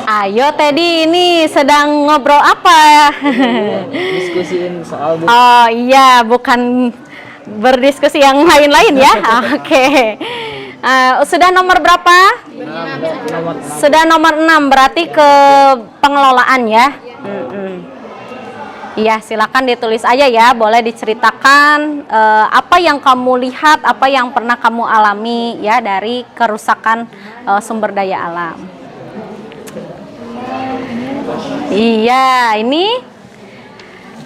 Ayo Teddy, ini sedang ngobrol apa? Diskusiin soal buku. Oh iya, bukan berdiskusi yang lain-lain ya. Oke. Sudah nomor berapa? Sudah nomor 6, berarti ke pengelolaan ya. Iya, silakan ditulis aja ya. Boleh diceritakan apa yang kamu lihat, apa yang pernah kamu alami ya dari kerusakan sumber daya alam. Iya, ini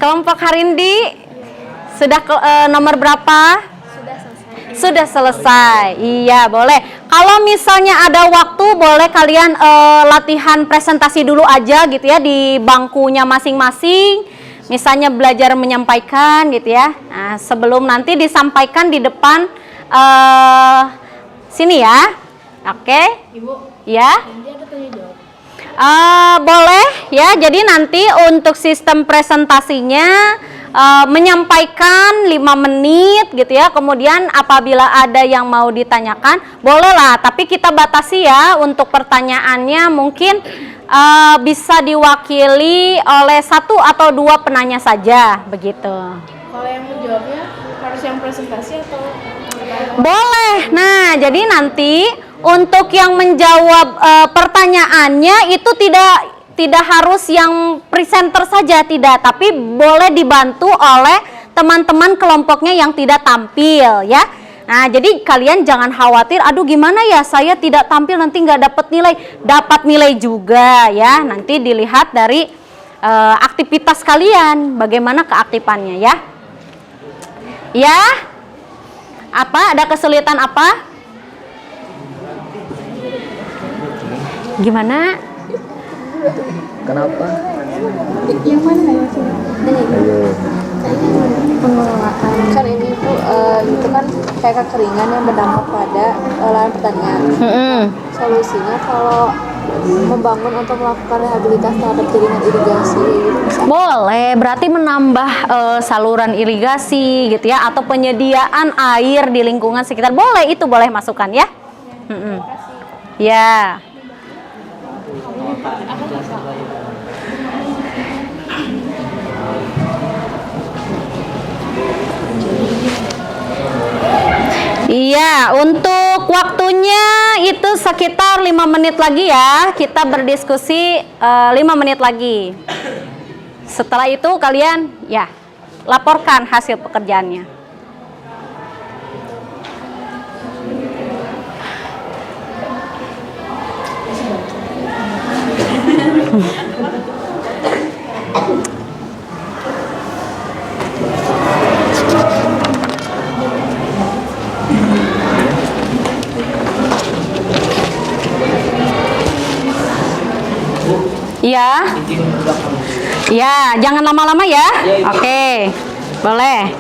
kelompok Harindi sudah nomor berapa? Sudah selesai. Iya, boleh. Kalau misalnya ada waktu, boleh kalian latihan presentasi dulu aja gitu ya di bangkunya masing-masing. Misalnya belajar menyampaikan gitu ya. Nah, sebelum nanti disampaikan di depan sini ya. Oke? Ibu, Ya. nanti ada tanya jawab. Boleh ya. Jadi nanti untuk sistem presentasinya menyampaikan 5 menit gitu ya. Kemudian apabila ada yang mau ditanyakan, bolehlah. Tapi kita batasi ya untuk pertanyaannya mungkin bisa diwakili oleh 1 atau 2 penanya saja begitu. Kalau yang menjawabnya harus yang presentasi atau Boleh. Nah, jadi nanti untuk yang menjawab pertanyaannya itu tidak harus yang presenter saja, tidak, tapi boleh dibantu oleh teman-teman kelompoknya yang tidak tampil ya. Nah, jadi kalian jangan khawatir, aduh gimana ya saya tidak tampil nanti nggak dapat nilai juga ya. Nanti dilihat dari aktivitas kalian, bagaimana keaktifannya ya. Ya, apa? Ada kesulitan apa? Gimana? Kenapa? Yang mana ya sih? Pengelolaan kan ini tuh itu kan kayak kekeringan yang berdampak pada lahan pertanian. Solusinya kalau membangun untuk melakukan rehabilitas terhadap jaringan irigasi gitu. Boleh, berarti menambah saluran irigasi gitu ya, atau penyediaan air di lingkungan sekitar. Boleh, itu boleh masukkan ya. Ya. Iya, untuk waktunya itu sekitar 5 menit lagi ya. Kita berdiskusi 5 menit lagi. Setelah itu kalian ya laporkan hasil pekerjaannya. Iya. Ya, jangan lama-lama ya. Oke. Boleh.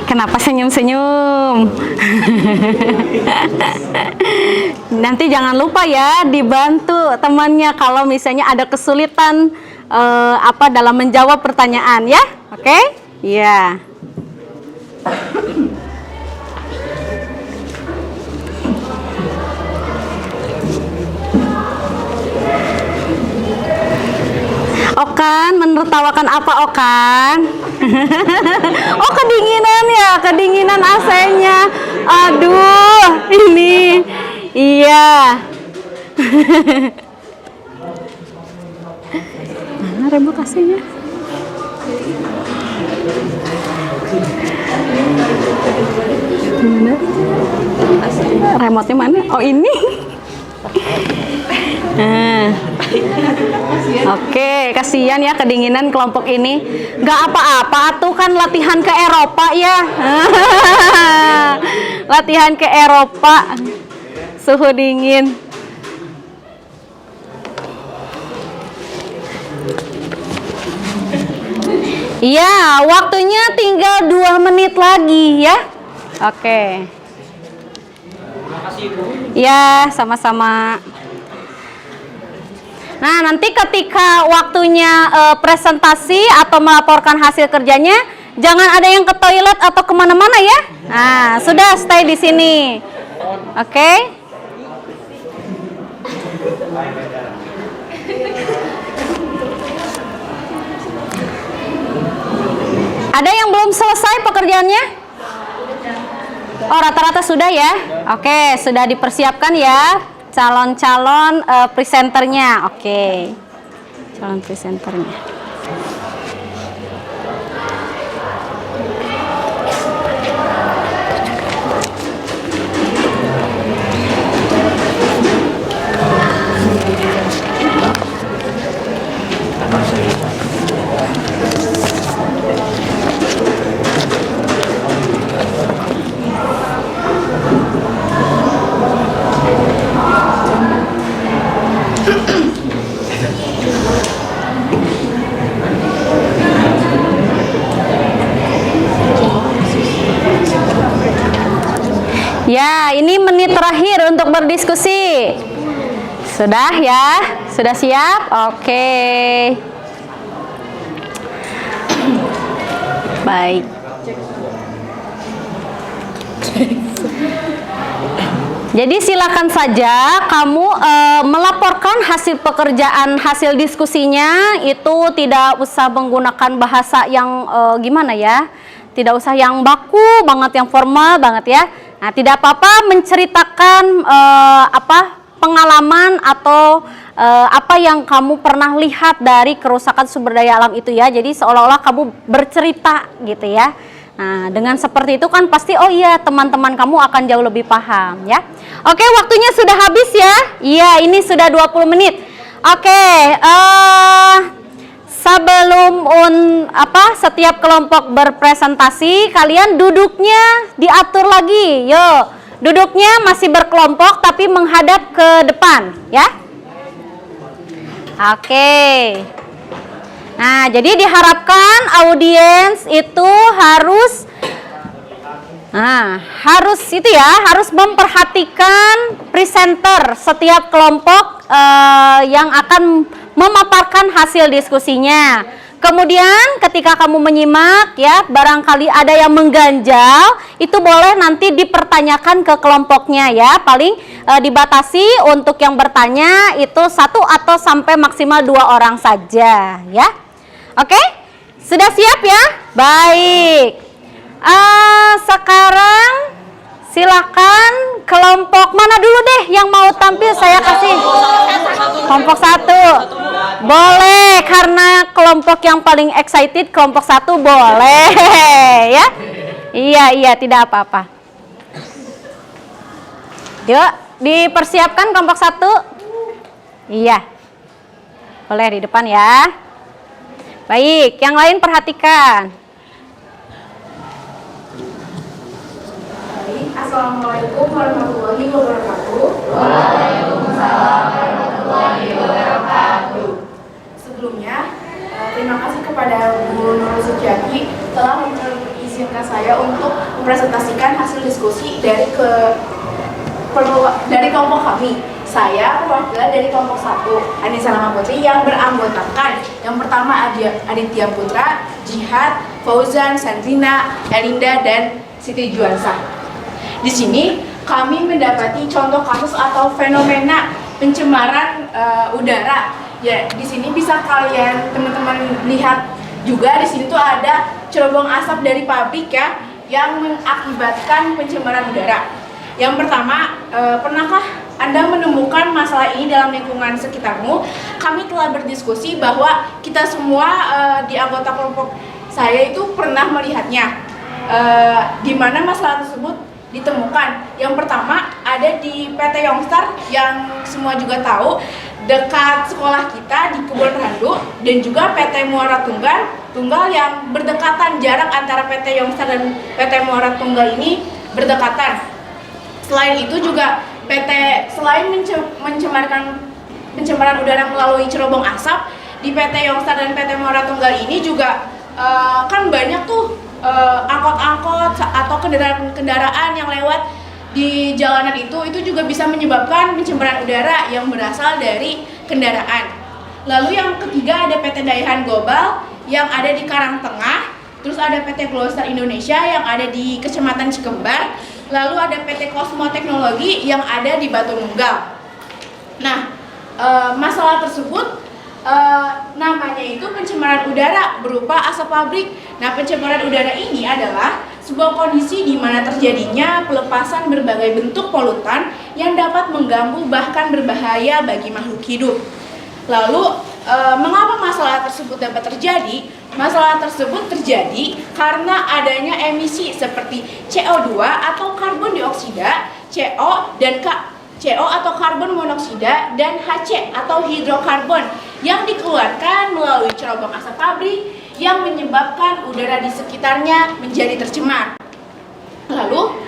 Kenapa? Kenapa senyum-senyum? Nanti jangan lupa ya dibantu temannya kalau misalnya ada kesulitan dalam menjawab pertanyaan ya. Oke? Iya. Okan, menertawakan apa Okan? Oh, kedinginan ya, kedinginan AC-nya. Aduh, ini. Iya. Mana remote AC-nya? Mana? Remote-nya mana? Oh, ini. Nah. Oke, kasihan ya kedinginan kelompok ini. Gak apa-apa tuh kan latihan ke Eropa ya. Latihan ke Eropa. Suhu dingin. Iya, waktunya tinggal 2 menit lagi ya. Oke. Ya, sama-sama. Nah, nanti ketika waktunya presentasi atau melaporkan hasil kerjanya, jangan ada yang ke toilet atau kemana-mana ya. Nah, sudah stay di sini. Oke? Ada yang belum selesai pekerjaannya? Oh, rata-rata sudah ya? Oke, sudah dipersiapkan ya calon-calon presenternya. Oke. Calon presenternya. Ya, ini menit terakhir untuk berdiskusi. Sudah ya? Sudah siap? Oke. Baik. Jadi silakan saja kamu melaporkan hasil pekerjaan, hasil diskusinya itu tidak usah menggunakan bahasa yang gimana ya? Tidak usah yang baku banget, yang formal banget ya. Nah, tidak apa-apa menceritakan pengalaman atau apa yang kamu pernah lihat dari kerusakan sumber daya alam itu ya. Jadi seolah-olah kamu bercerita gitu ya. Nah, dengan seperti itu kan pasti oh iya teman-teman kamu akan jauh lebih paham ya. Oke, waktunya sudah habis ya. Iya, ini sudah 20 menit. Oke, sebelum setiap kelompok berpresentasi, kalian duduknya diatur lagi. Yo, duduknya masih berkelompok tapi menghadap ke depan, ya. Oke. Nah, jadi diharapkan audiens itu harus harus memperhatikan presenter setiap kelompok yang akan memaparkan hasil diskusinya. Kemudian ketika kamu menyimak ya, barangkali ada yang mengganjal, itu boleh nanti dipertanyakan ke kelompoknya ya. Paling dibatasi untuk yang bertanya itu 1 atau sampai maksimal 2 orang saja ya. Oke? Sudah siap ya? Baik. Sekarang silakan kelompok mana dulu deh yang mau tampil, saya kasih. Kelompok 1. Boleh, karena kelompok yang paling excited kelompok 1 boleh ya. Iya, tidak apa-apa. Yuk, dipersiapkan kelompok 1. Iya. Boleh di depan ya. Baik, yang lain perhatikan. Assalamualaikum warahmatullahi wabarakatuh. Waalaikumsalam warahmatullahi wabarakatuh. Sebelumnya, terima kasih kepada Bu Nurul Suciati telah mengizinkan kesempatan saya untuk mempresentasikan hasil diskusi dari kelompok kami. Saya perwakilan dari kelompok 1, Anissa Lama Putri, yang beranggotakan yang pertama Aditya Putra, Jihad, Fauzan, Sandrina, Elinda, dan Siti Juansa. Di sini kami mendapati contoh kasus atau fenomena pencemaran udara. Ya, di sini bisa kalian teman-teman lihat juga di sini tuh ada cerobong asap dari pabrik ya yang mengakibatkan pencemaran udara. Yang pertama, pernahkah Anda menemukan masalah ini dalam lingkungan sekitarmu? Kami telah berdiskusi bahwa kita semua di anggota kelompok saya itu pernah melihatnya. Di mana masalah tersebut ditemukan. Yang pertama ada di PT Yongstar yang semua juga tahu, dekat sekolah kita di Kebun Randu, dan juga PT Muara Tunggal yang berdekatan, jarak antara PT Yongstar dan PT Muara Tunggal ini berdekatan. Selain itu juga selain pencemaran udara melalui cerobong asap, di PT Yongstar dan PT Muara Tunggal ini juga kan banyak tuh angkot-angkot atau kendaraan yang lewat di jalanan itu juga bisa menyebabkan pencemaran udara yang berasal dari kendaraan. Lalu yang ketiga ada PT Daihan Global yang ada di Karangtengah, terus ada PT Glostar Indonesia yang ada di Kecamatan Cikembar, lalu ada PT Cosmo Teknologi yang ada di Batu Nunggal. Nah, masalah tersebut namanya itu pencemaran udara berupa asap pabrik. Nah, pencemaran udara ini adalah sebuah kondisi di mana terjadinya pelepasan berbagai bentuk polutan yang dapat mengganggu bahkan berbahaya bagi makhluk hidup. Lalu, mengapa masalah tersebut dapat terjadi? Masalah tersebut terjadi karena adanya emisi seperti CO2 atau karbon dioksida, CO atau karbon monoksida, dan HC atau hidrokarbon yang dikeluarkan melalui cerobong asap pabrik yang menyebabkan udara di sekitarnya menjadi tercemar. Lalu,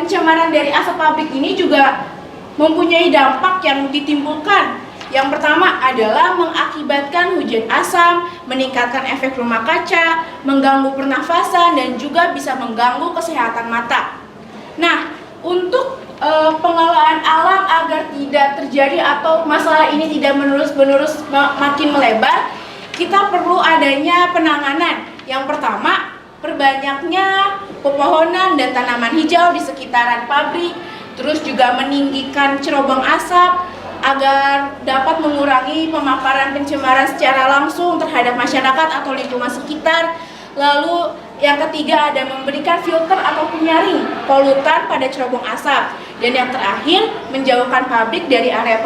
pencemaran dari asap pabrik ini juga mempunyai dampak yang ditimbulkan. Yang pertama adalah mengakibatkan hujan asam, meningkatkan efek rumah kaca, mengganggu pernafasan, dan juga bisa mengganggu kesehatan mata. Nah, untuk pengelolaan alam agar tidak terjadi atau masalah ini tidak menerus-menerus makin melebar, kita perlu adanya penanganan. Yang pertama, perbanyaknya pepohonan dan tanaman hijau di sekitaran pabrik, terus juga meninggikan cerobong asap agar dapat mengurangi pemaparan pencemaran secara langsung terhadap masyarakat atau lingkungan sekitar. Lalu yang ketiga ada memberikan filter atau penyaring polutan pada cerobong asap. Dan yang terakhir, menjauhkan pabrik dari area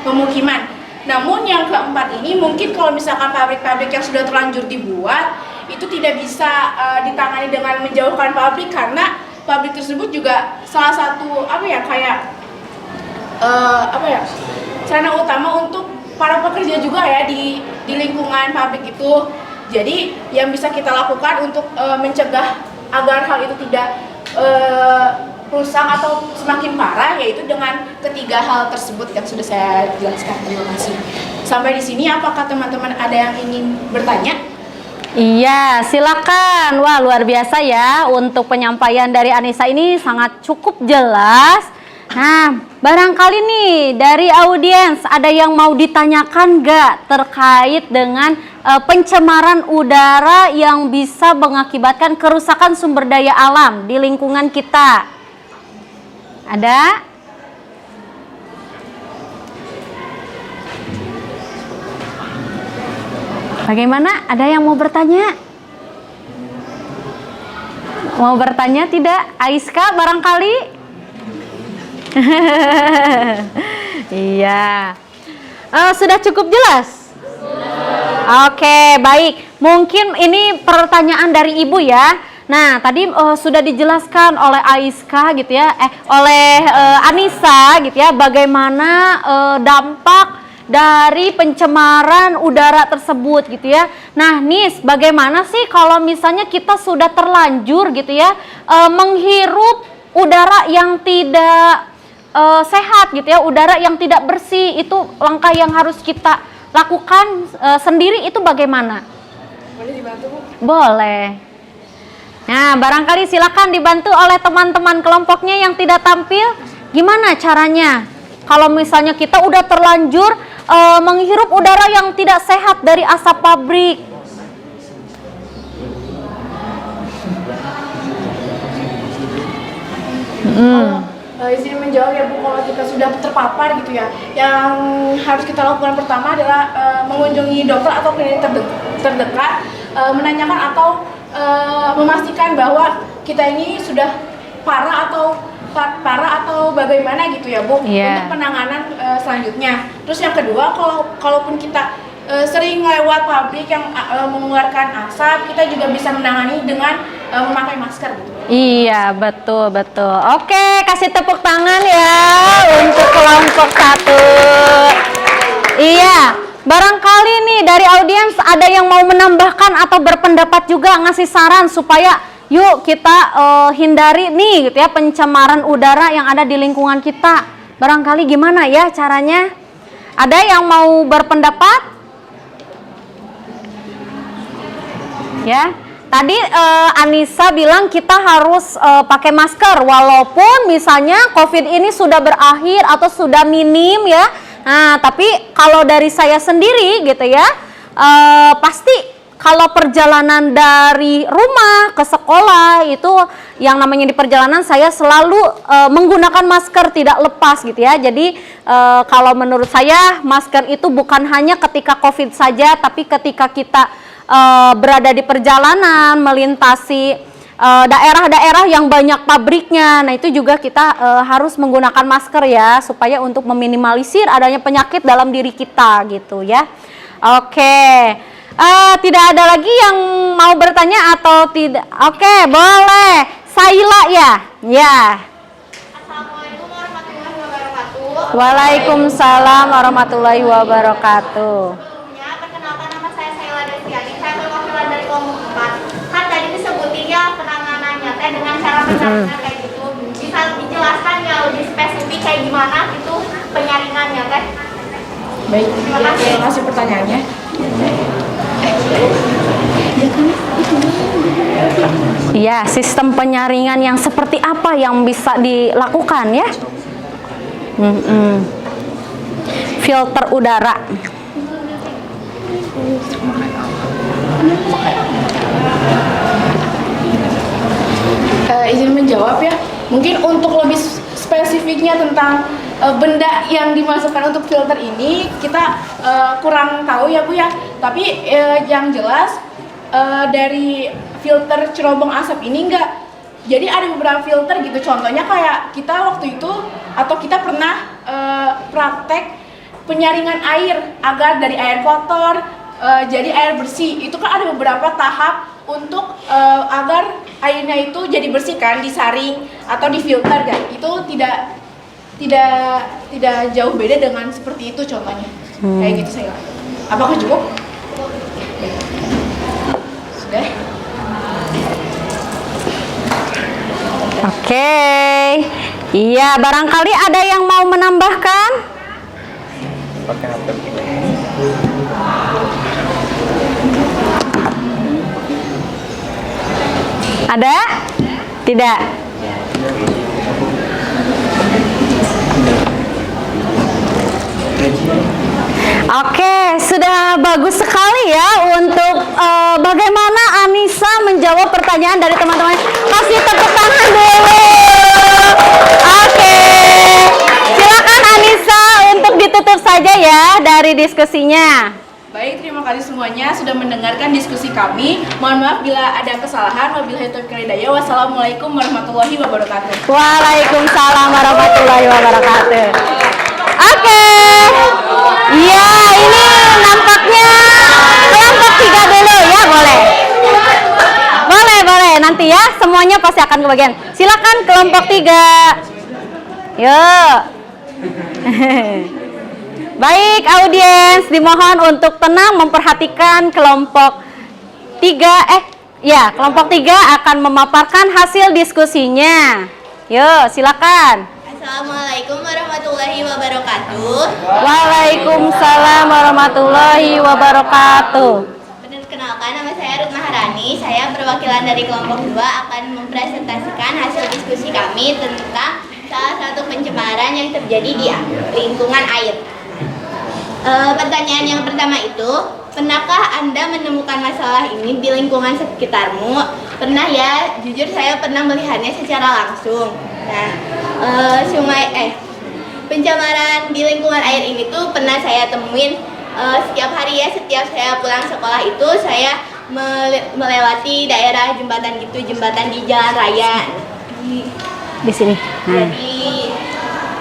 pemukiman. Namun yang keempat ini mungkin kalau misalkan pabrik-pabrik yang sudah terlanjur dibuat itu tidak bisa ditangani dengan menjauhkan pabrik, karena pabrik tersebut juga salah satu sarana utama untuk para pekerja juga ya di lingkungan pabrik itu. Jadi yang bisa kita lakukan untuk mencegah agar hal itu tidak rusak atau semakin parah, yaitu dengan ketiga hal tersebut yang sudah saya jelaskan. Terima kasih. Sampai di sini, apakah teman-teman ada yang ingin bertanya? Iya, silakan. Wah, luar biasa ya, untuk penyampaian dari Anissa ini sangat cukup jelas. Nah, barangkali nih dari audiens ada yang mau ditanyakan nggak terkait dengan pencemaran udara yang bisa mengakibatkan kerusakan sumber daya alam di lingkungan kita? Ada? Bagaimana? Ada yang mau bertanya? Mau bertanya tidak? Aiska barangkali? Iya. Sudah cukup jelas? Oke, baik. Mungkin ini pertanyaan dari Ibu ya. Nah, tadi sudah dijelaskan oleh Aiska gitu ya, oleh Anissa gitu ya, bagaimana dampak dari pencemaran udara tersebut gitu ya. Nah, Nis, bagaimana sih kalau misalnya kita sudah terlanjur gitu ya menghirup udara yang tidak sehat gitu ya, udara yang tidak bersih, itu langkah yang harus kita lakukan sendiri itu bagaimana? Boleh dibantu, Bu? Boleh. Nah, barangkali silakan dibantu oleh teman-teman kelompoknya yang tidak tampil. Gimana caranya? Kalau misalnya kita udah terlanjur menghirup udara yang tidak sehat dari asap pabrik. Izin menjawab ya Bu, kalau kita sudah terpapar gitu ya, yang harus kita lakukan pertama adalah mengunjungi dokter atau klinik terdekat, menanyakan atau memastikan bahwa kita ini sudah parah atau bagaimana gitu ya Bu, untuk penanganan selanjutnya. Terus yang kedua, kalaupun kita sering lewat pabrik yang mengeluarkan asap, kita juga bisa menangani dengan memakai masker gitu. Iya, betul. Oke, kasih tepuk tangan ya untuk kelompok 1. Iya, barangkali nih dari audiens ada yang mau menambahkan atau berpendapat juga, ngasih saran supaya yuk kita hindari nih gitu ya pencemaran udara yang ada di lingkungan kita. Barangkali gimana ya caranya? Ada yang mau berpendapat? Ya, tadi Anissa bilang kita harus pakai masker walaupun misalnya COVID ini sudah berakhir atau sudah minim ya. Nah, tapi kalau dari saya sendiri gitu ya, pasti kalau perjalanan dari rumah ke sekolah itu yang namanya di perjalanan saya selalu menggunakan masker tidak lepas gitu ya. Jadi kalau menurut saya masker itu bukan hanya ketika COVID saja, tapi ketika kita berada di perjalanan melintasi daerah-daerah yang banyak pabriknya, nah itu juga kita harus menggunakan masker ya supaya untuk meminimalisir adanya penyakit dalam diri kita gitu ya. Oke, tidak ada lagi yang mau bertanya atau tidak? Oke, boleh. Saila ya, ya. Assalamualaikum warahmatullahi wabarakatuh. Waalaikumsalam warahmatullahi wabarakatuh. Perkenalkan, nama saya Saila Desiani. Saya perwakilan dari kelompok 4. Kan tadi disebutin ya penanganannya teh dengan cara penyaringan kayak gitu. Bisa dijelaskan ya lebih spesifik kayak gimana gitu penyaringannya teh? Baik, terima kasih pertanyaannya. Iya, sistem penyaringan yang seperti apa yang bisa dilakukan ya? Filter udara. Izin menjawab ya, mungkin untuk lebih spesifiknya tentang benda yang dimasukkan untuk filter ini kita kurang tahu ya Bu ya. Tapi yang jelas dari filter cerobong asap ini enggak. Jadi ada beberapa filter gitu. Contohnya kayak kita waktu itu atau kita pernah praktek penyaringan air agar dari air kotor jadi air bersih. Itu kan ada beberapa tahap untuk agar airnya itu jadi bersih kan, disaring atau difilter kan. Itu tidak jauh beda dengan seperti itu contohnya. Kayak gitu saya. Apakah cukup? Sudah. Oke. Iya, barangkali ada yang mau menambahkan? Pakai HP. Ada? Tidak. Oke, sudah bagus sekali ya untuk bagaimana Anissa menjawab pertanyaan dari teman-teman. Kasih tepuk tangan dulu. Oke, silakan Anissa untuk ditutup saja ya dari diskusinya. Baik, terima kasih semuanya sudah mendengarkan diskusi kami. Mohon maaf bila ada kesalahan. Wabillahi taufiq wal hidayah. Wassalamualaikum warahmatullahi wabarakatuh. Waalaikumsalam warahmatullahi wabarakatuh. Oke. Iya, ini nampaknya kelompok 3 dulu ya, boleh. Boleh, nanti ya semuanya pasti akan kebagian. Silakan kelompok 3. Yuk. Baik, audiens dimohon untuk tenang memperhatikan kelompok 3 kelompok 3 akan memaparkan hasil diskusinya. Yuk, silakan. Assalamualaikum warahmatullahi wabarakatuh. Waalaikumsalam warahmatullahi wabarakatuh. Perkenalkan, Perkenalkan, nama saya Ruth Maharani. Saya perwakilan dari kelompok 2 akan mempresentasikan hasil diskusi kami tentang salah satu pencemaran yang terjadi di lingkungan air. Pertanyaan yang pertama itu, pernahkah Anda menemukan masalah ini di lingkungan sekitarmu? Pernah ya, jujur saya pernah melihatnya secara langsung. Nah, pencemaran di lingkungan air ini tuh pernah saya temuin setiap hari ya. Setiap saya pulang sekolah itu saya melewati daerah jembatan gitu, jembatan di jalan raya. Di sini. Jadi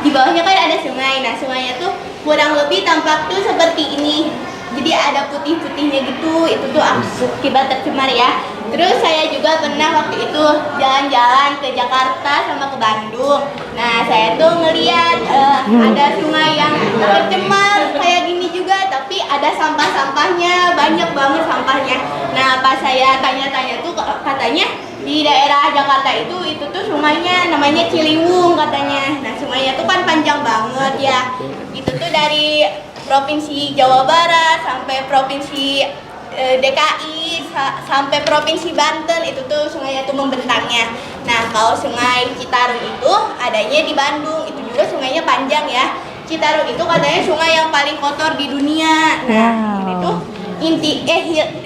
di bawahnya kan ada sungai. Nah, sungainya tuh kurang lebih tampak tuh seperti ini. Jadi ada putih-putihnya gitu. Itu tuh akibat tercemar ya. Terus saya juga pernah waktu itu jalan-jalan ke Jakarta sama ke Bandung. Nah, saya tuh ngeliat ada sungai yang tercemar kayak gini juga, tapi ada sampah-sampahnya, banyak banget sampahnya. Nah, pas saya tanya-tanya tuh katanya di daerah Jakarta itu tuh sungainya namanya Ciliwung katanya. Nah, sungainya tuh kan panjang banget ya. Itu tuh dari Provinsi Jawa Barat sampai Provinsi DKI sampai Provinsi Banten, itu tuh sungainya tuh membentangnya. Nah, kalau Sungai Citarum itu adanya di Bandung, itu juga sungainya panjang ya. Citarum itu katanya sungai yang paling kotor di dunia. Nah, ini tuh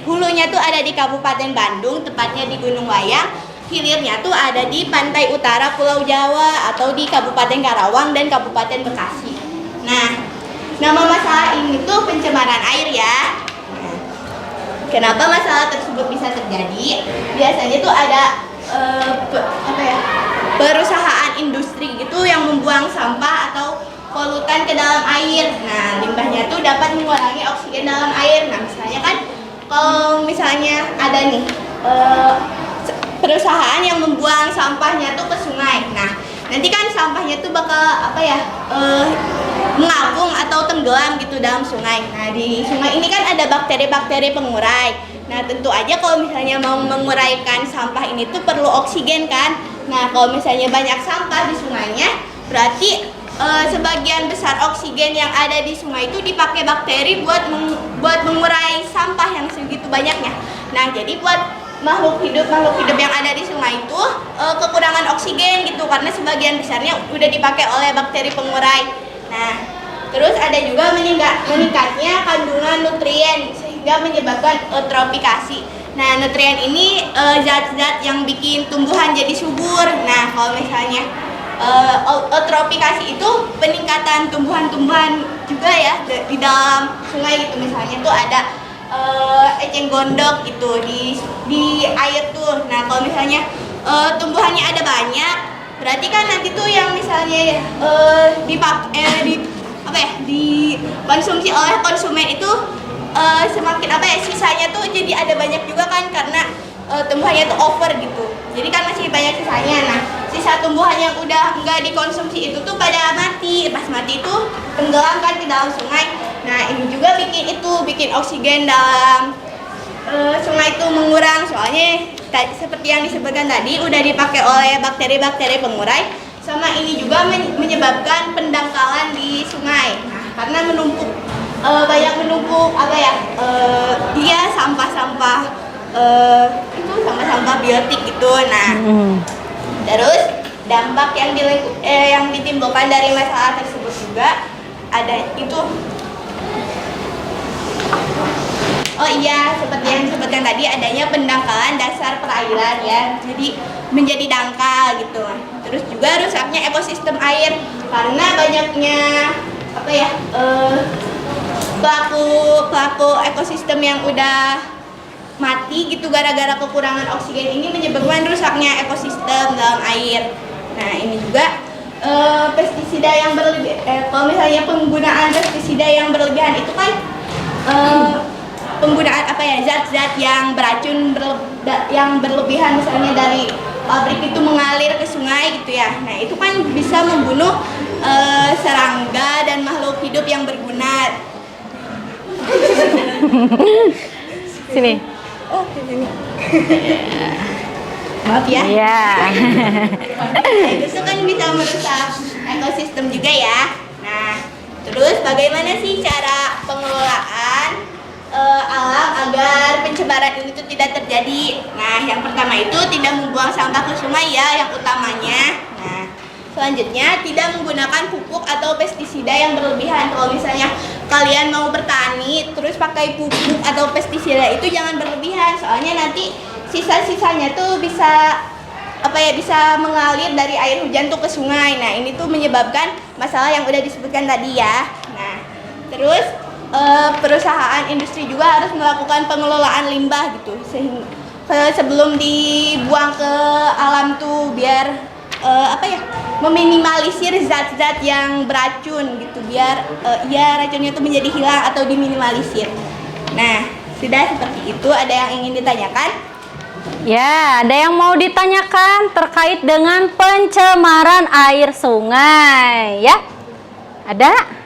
hulunya tuh ada di Kabupaten Bandung, tepatnya di Gunung Wayang. Hilirnya tuh ada di pantai utara Pulau Jawa atau di Kabupaten Karawang dan Kabupaten Bekasi. Nah, nama masalah ini tuh pencemaran air ya. Kenapa masalah tersebut bisa terjadi? Biasanya tuh ada perusahaan industri gitu yang membuang sampah atau polutan ke dalam air. Nah, limbahnya tuh dapat mengurangi oksigen dalam air. Nah, misalnya kan kalau misalnya ada nih perusahaan yang membuang sampahnya tuh ke sungai. Nah, nanti kan sampahnya tuh bakal mengapung atau tenggelam gitu dalam sungai. Nah, di sungai ini kan ada bakteri-bakteri pengurai. Nah, tentu aja kalau misalnya mau menguraikan sampah ini tuh perlu oksigen kan. Nah, kalau misalnya banyak sampah di sungainya, berarti sebagian besar oksigen yang ada di sungai itu dipakai bakteri buat mengurai sampah yang segitu banyaknya. Nah, jadi buat makhluk hidup yang ada di sungai itu kekurangan oksigen gitu, karena sebagian besarnya udah dipakai oleh bakteri pengurai. Nah, terus ada juga meningkatnya kandungan nutrien sehingga menyebabkan eutrofikasi. Nah, nutrien ini zat-zat yang bikin tumbuhan jadi subur. Nah, kalau misalnya eutrofikasi itu peningkatan tumbuhan-tumbuhan juga ya di dalam sungai gitu. Misalnya tuh ada eceng gondok gitu di air tuh. Nah, kalau misalnya tumbuhannya ada banyak, berarti kan nanti tuh yang misalnya dikonsumsi oleh konsumen itu semakin sisanya tuh jadi ada banyak juga kan, karena tumbuhannya tuh over gitu. Jadi kan masih banyak sisanya. Nah, sisa tumbuhan yang udah nggak dikonsumsi itu tuh pada mati. Pas mati itu tenggelam kan ke dalam sungai. Nah, ini juga bikin oksigen dalam sungai itu mengurang. Soalnya seperti yang disebutkan tadi udah dipakai oleh bakteri-bakteri pengurai. Sama ini juga menyebabkan pendangkalan di sungai. Nah, karena banyak menumpuk sampah-sampah sampah-sampah biotik gitu. Nah, terus dampak yang ditimbulkan dari masalah tersebut juga ada itu. Oh iya, seperti yang disebutkan tadi, adanya pendangkalan dasar perairan ya, jadi menjadi dangkal gitu. Terus juga rusaknya ekosistem air karena banyaknya pelaku ekosistem yang udah mati gitu gara-gara kekurangan oksigen ini, menyebabkan rusaknya ekosistem dalam air. Nah, ini juga pestisida yang kalau misalnya penggunaan pestisida yang berlebihan itu kan penggunaan zat-zat yang beracun yang berlebihan, misalnya dari pabrik itu mengalir ke sungai gitu ya. Nah, itu kan bisa membunuh serangga dan makhluk hidup yang berguna. Sini. Oh, sini. Maaf ya. Iya. Itu kan bisa merusak ekosistem juga ya. Nah, terus bagaimana sih cara pengelolaan alam agar pencemaran pencemaran ini tuh tidak terjadi. Nah, yang pertama itu tidak membuang sampah ke sungai ya, yang utamanya. Nah, selanjutnya tidak menggunakan pupuk atau pestisida yang berlebihan. Kalau misalnya kalian mau bertani terus pakai pupuk atau pestisida itu jangan berlebihan, soalnya nanti sisa-sisanya tuh bisa bisa mengalir dari air hujan tuh ke sungai. Nah, ini tuh menyebabkan masalah yang udah disebutkan tadi ya. Nah, terus perusahaan industri juga harus melakukan pengelolaan limbah gitu, sehingga sebelum dibuang ke alam tuh biar meminimalisir zat-zat yang beracun gitu, biar racunnya itu menjadi hilang atau diminimalisir. Nah, sudah seperti itu. Ada yang ingin ditanyakan? Ya, ada yang mau ditanyakan terkait dengan pencemaran air sungai ya? Ada?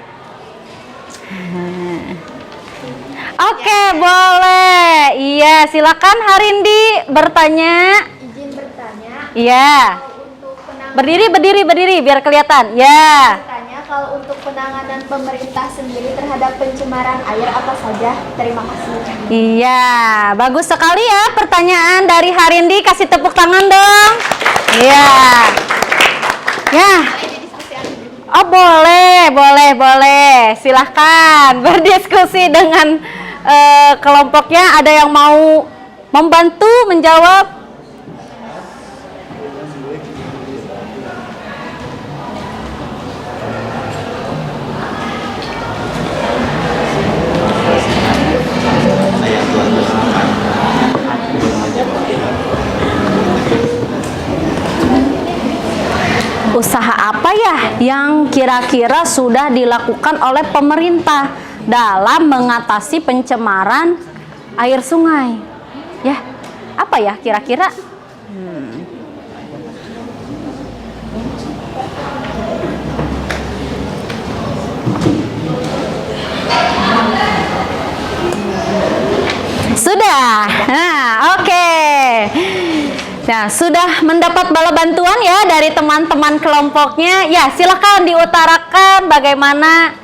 Oke, boleh. Iya, silakan Harindi bertanya. Izin bertanya. Iya. Berdiri biar kelihatan. Ya. Bertanya, kalau untuk penanganan pemerintah sendiri terhadap pencemaran air apa saja? Terima kasih. Iya, bagus sekali ya pertanyaan dari Harindi. Kasih tepuk tangan dong. Iya. Ya. Oh, boleh. Silahkan berdiskusi dengan kelompoknya. Ada yang mau membantu menjawab? Usaha apa ya yang kira-kira sudah dilakukan oleh pemerintah dalam mengatasi pencemaran air sungai? Ya, apa ya kira-kira? Sudah. Nah, oke. Nah, sudah mendapat bala bantuan ya dari teman-teman kelompoknya. Ya, silakan diutarakan bagaimana.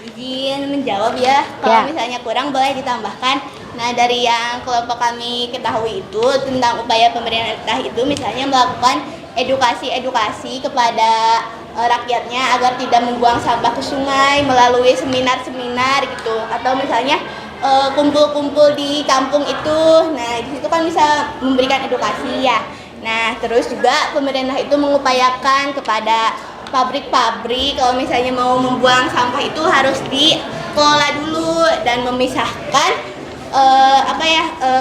Izin menjawab ya. Kalau misalnya kurang boleh ditambahkan. Nah, dari yang kelompok kami ketahui itu tentang upaya pemerintah itu misalnya melakukan edukasi kepada rakyatnya agar tidak membuang sampah ke sungai melalui seminar-seminar gitu, atau misalnya kumpul-kumpul di kampung itu. Nah, di situ kan bisa memberikan edukasi ya. Nah, terus juga pemerintah itu mengupayakan kepada pabrik-pabrik kalau misalnya mau membuang sampah itu harus dikelola dulu dan memisahkan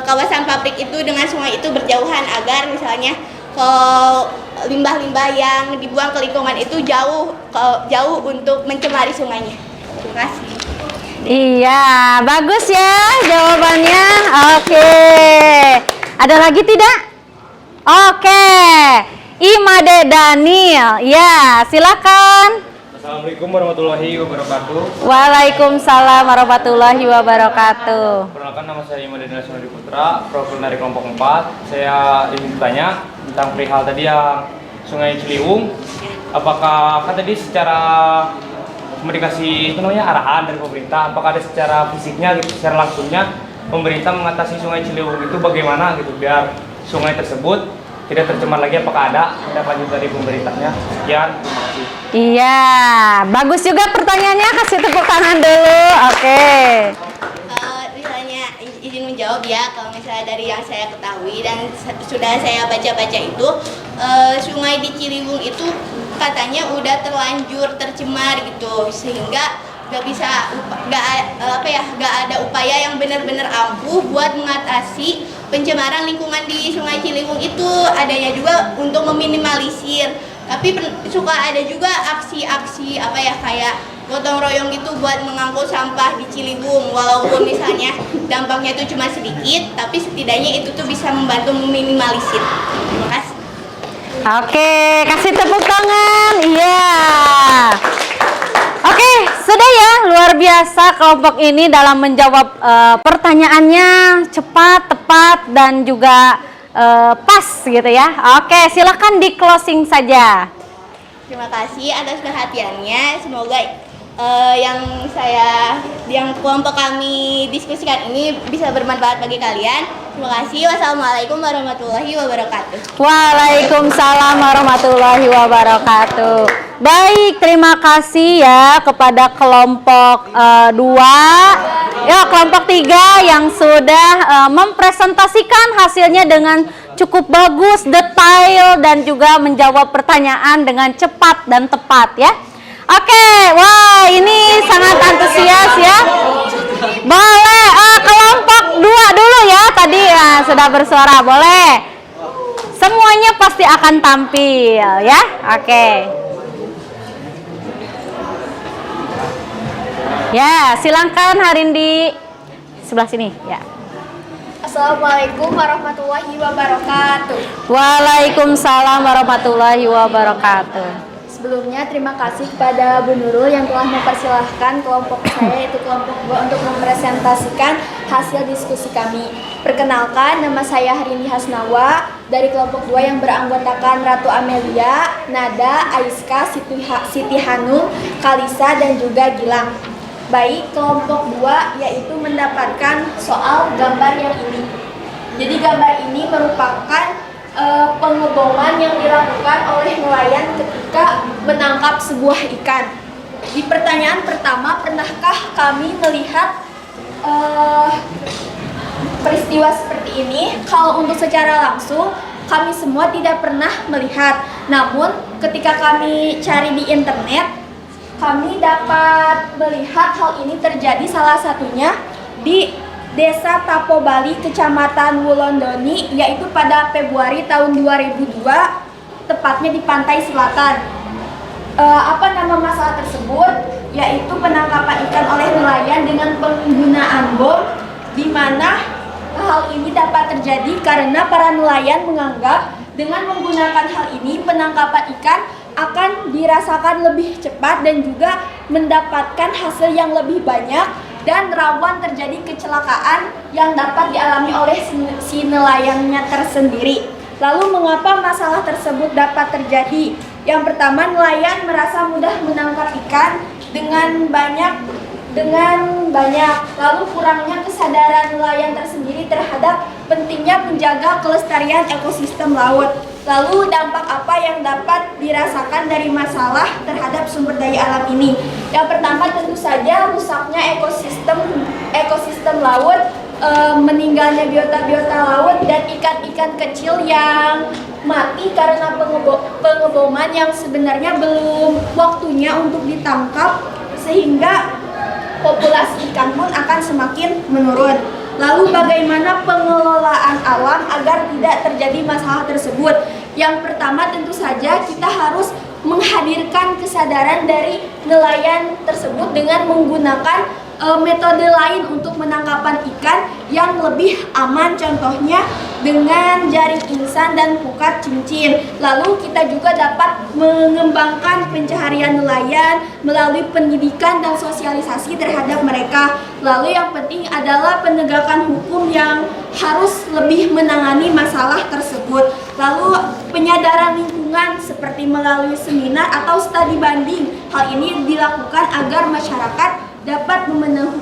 kawasan pabrik itu dengan sungai itu berjauhan, agar misalnya kalau limbah-limbah yang dibuang ke lingkungan itu jauh untuk mencemari sungainya. Terima kasih. Iya, bagus ya jawabannya. Oke. Ada lagi tidak? Oke. Imade Daniel. Ya, silakan. Assalamualaikum warahmatullahi wabarakatuh. Waalaikumsalam warahmatullahi wabarakatuh. Perkenalkan, nama saya Imade Daniel Sunadi Putra, profil dari kelompok 4. Saya ingin bertanya tentang perihal tadi yang Sungai Ciliwung. Apakah kan tadi secara dikasih arahan dari pemerintah, apakah ada secara fisiknya gitu, secara langsungnya pemerintah mengatasi Sungai Ciliwung itu bagaimana gitu biar sungai tersebut tidak tercemar lagi? Apakah ada lanjut dari pemerintahnya? Sekian, terima kasih. Iya, bagus juga pertanyaannya, kasih tepuk tangan dulu. Oke. Misalnya izin menjawab ya, kalau misalnya dari yang saya ketahui dan sudah saya baca-baca itu sungai di Ciliwung itu katanya udah terlanjur tercemar gitu, sehingga nggak ada upaya yang benar-benar ampuh buat mengatasi pencemaran lingkungan di Sungai Ciliwung itu. Adanya juga untuk meminimalisir, tapi suka ada juga aksi-aksi kayak gotong royong gitu buat mengangkut sampah di Ciliwung, walaupun misalnya dampaknya itu cuma sedikit, tapi setidaknya itu tuh bisa membantu meminimalisir. Terima kasih. Oke, kasih tepuk tangan. Iya. Oke, sudah ya, luar biasa kelompok ini dalam menjawab pertanyaannya cepat, tepat, dan juga pas gitu ya. Oke, silakan di closing saja. Terima kasih atas perhatiannya. Semoga yang kelompok kami diskusikan ini bisa bermanfaat bagi kalian. Terima kasih. Wassalamualaikum warahmatullahi wabarakatuh. Waalaikumsalam warahmatullahi wabarakatuh. Baik, terima kasih ya kepada kelompok 2, ya kelompok 3 yang sudah mempresentasikan hasilnya dengan cukup bagus, detail dan juga menjawab pertanyaan dengan cepat dan tepat ya. Oke, wah ini sangat antusias ya. Boleh, kelompok 2 dulu ya tadi ya, sudah bersuara, boleh. Semuanya pasti akan tampil ya. Oke. Ya, silakan Harindi sebelah sini ya. Assalamualaikum warahmatullahi wabarakatuh. Waalaikumsalam warahmatullahi wabarakatuh. Sebelumnya terima kasih kepada Bu Nurul yang telah mempersilahkan kelompok saya yaitu kelompok 2 untuk mempresentasikan hasil diskusi kami. Perkenalkan, nama saya Harini Hasnawa dari kelompok 2 yang beranggotakan Ratu Amelia, Nada, Aiska, Siti Hanum, Kalisa dan juga Gilang. Baik, kelompok 2 yaitu mendapatkan soal gambar yang ini. Jadi gambar ini merupakan pengeboman yang dilakukan oleh nelayan ketika menangkap sebuah ikan. Di pertanyaan pertama, pernahkah kami melihat peristiwa seperti ini? Kalau untuk secara langsung, kami semua tidak pernah melihat. Namun, ketika kami cari di internet, kami dapat melihat hal ini terjadi salah satunya di Desa Tapo Bali, Kecamatan Wulondoni, yaitu pada Februari tahun 2002, tepatnya di pantai selatan. Apa nama masalah tersebut? Yaitu penangkapan ikan oleh nelayan dengan penggunaan bom, di mana hal ini dapat terjadi karena para nelayan menganggap dengan menggunakan hal ini penangkapan ikan akan dirasakan lebih cepat dan juga mendapatkan hasil yang lebih banyak dan rawan terjadi kecelakaan yang dapat dialami oleh si nelayannya tersendiri. Lalu mengapa masalah tersebut dapat terjadi? Yang pertama, nelayan merasa mudah menangkap ikan dengan banyak, lalu kurangnya kesadaran nelayan tersendiri terhadap pentingnya menjaga kelestarian ekosistem laut. Lalu dampak apa yang dapat dirasakan dari masalah terhadap sumber daya alam ini? Yang pertama tentu saja rusaknya ekosistem laut, meninggalnya biota-biota laut dan ikan-ikan kecil yang mati karena pengeboman yang sebenarnya belum waktunya untuk ditangkap, sehingga populasi ikan pun akan semakin menurun. Lalu bagaimana pengelolaan alam agar tidak terjadi masalah tersebut? Yang pertama tentu saja kita harus menghadirkan kesadaran dari nelayan tersebut dengan menggunakan metode lain untuk penangkapan ikan yang lebih aman, contohnya dengan jaring insan dan pukat cincin. Lalu kita juga dapat mengembangkan pencaharian nelayan melalui pendidikan dan sosialisasi terhadap mereka. Lalu yang penting adalah penegakan hukum yang harus lebih menangani masalah tersebut. Lalu penyadaran lingkungan seperti melalui seminar atau studi banding. Hal ini dilakukan agar masyarakat dapat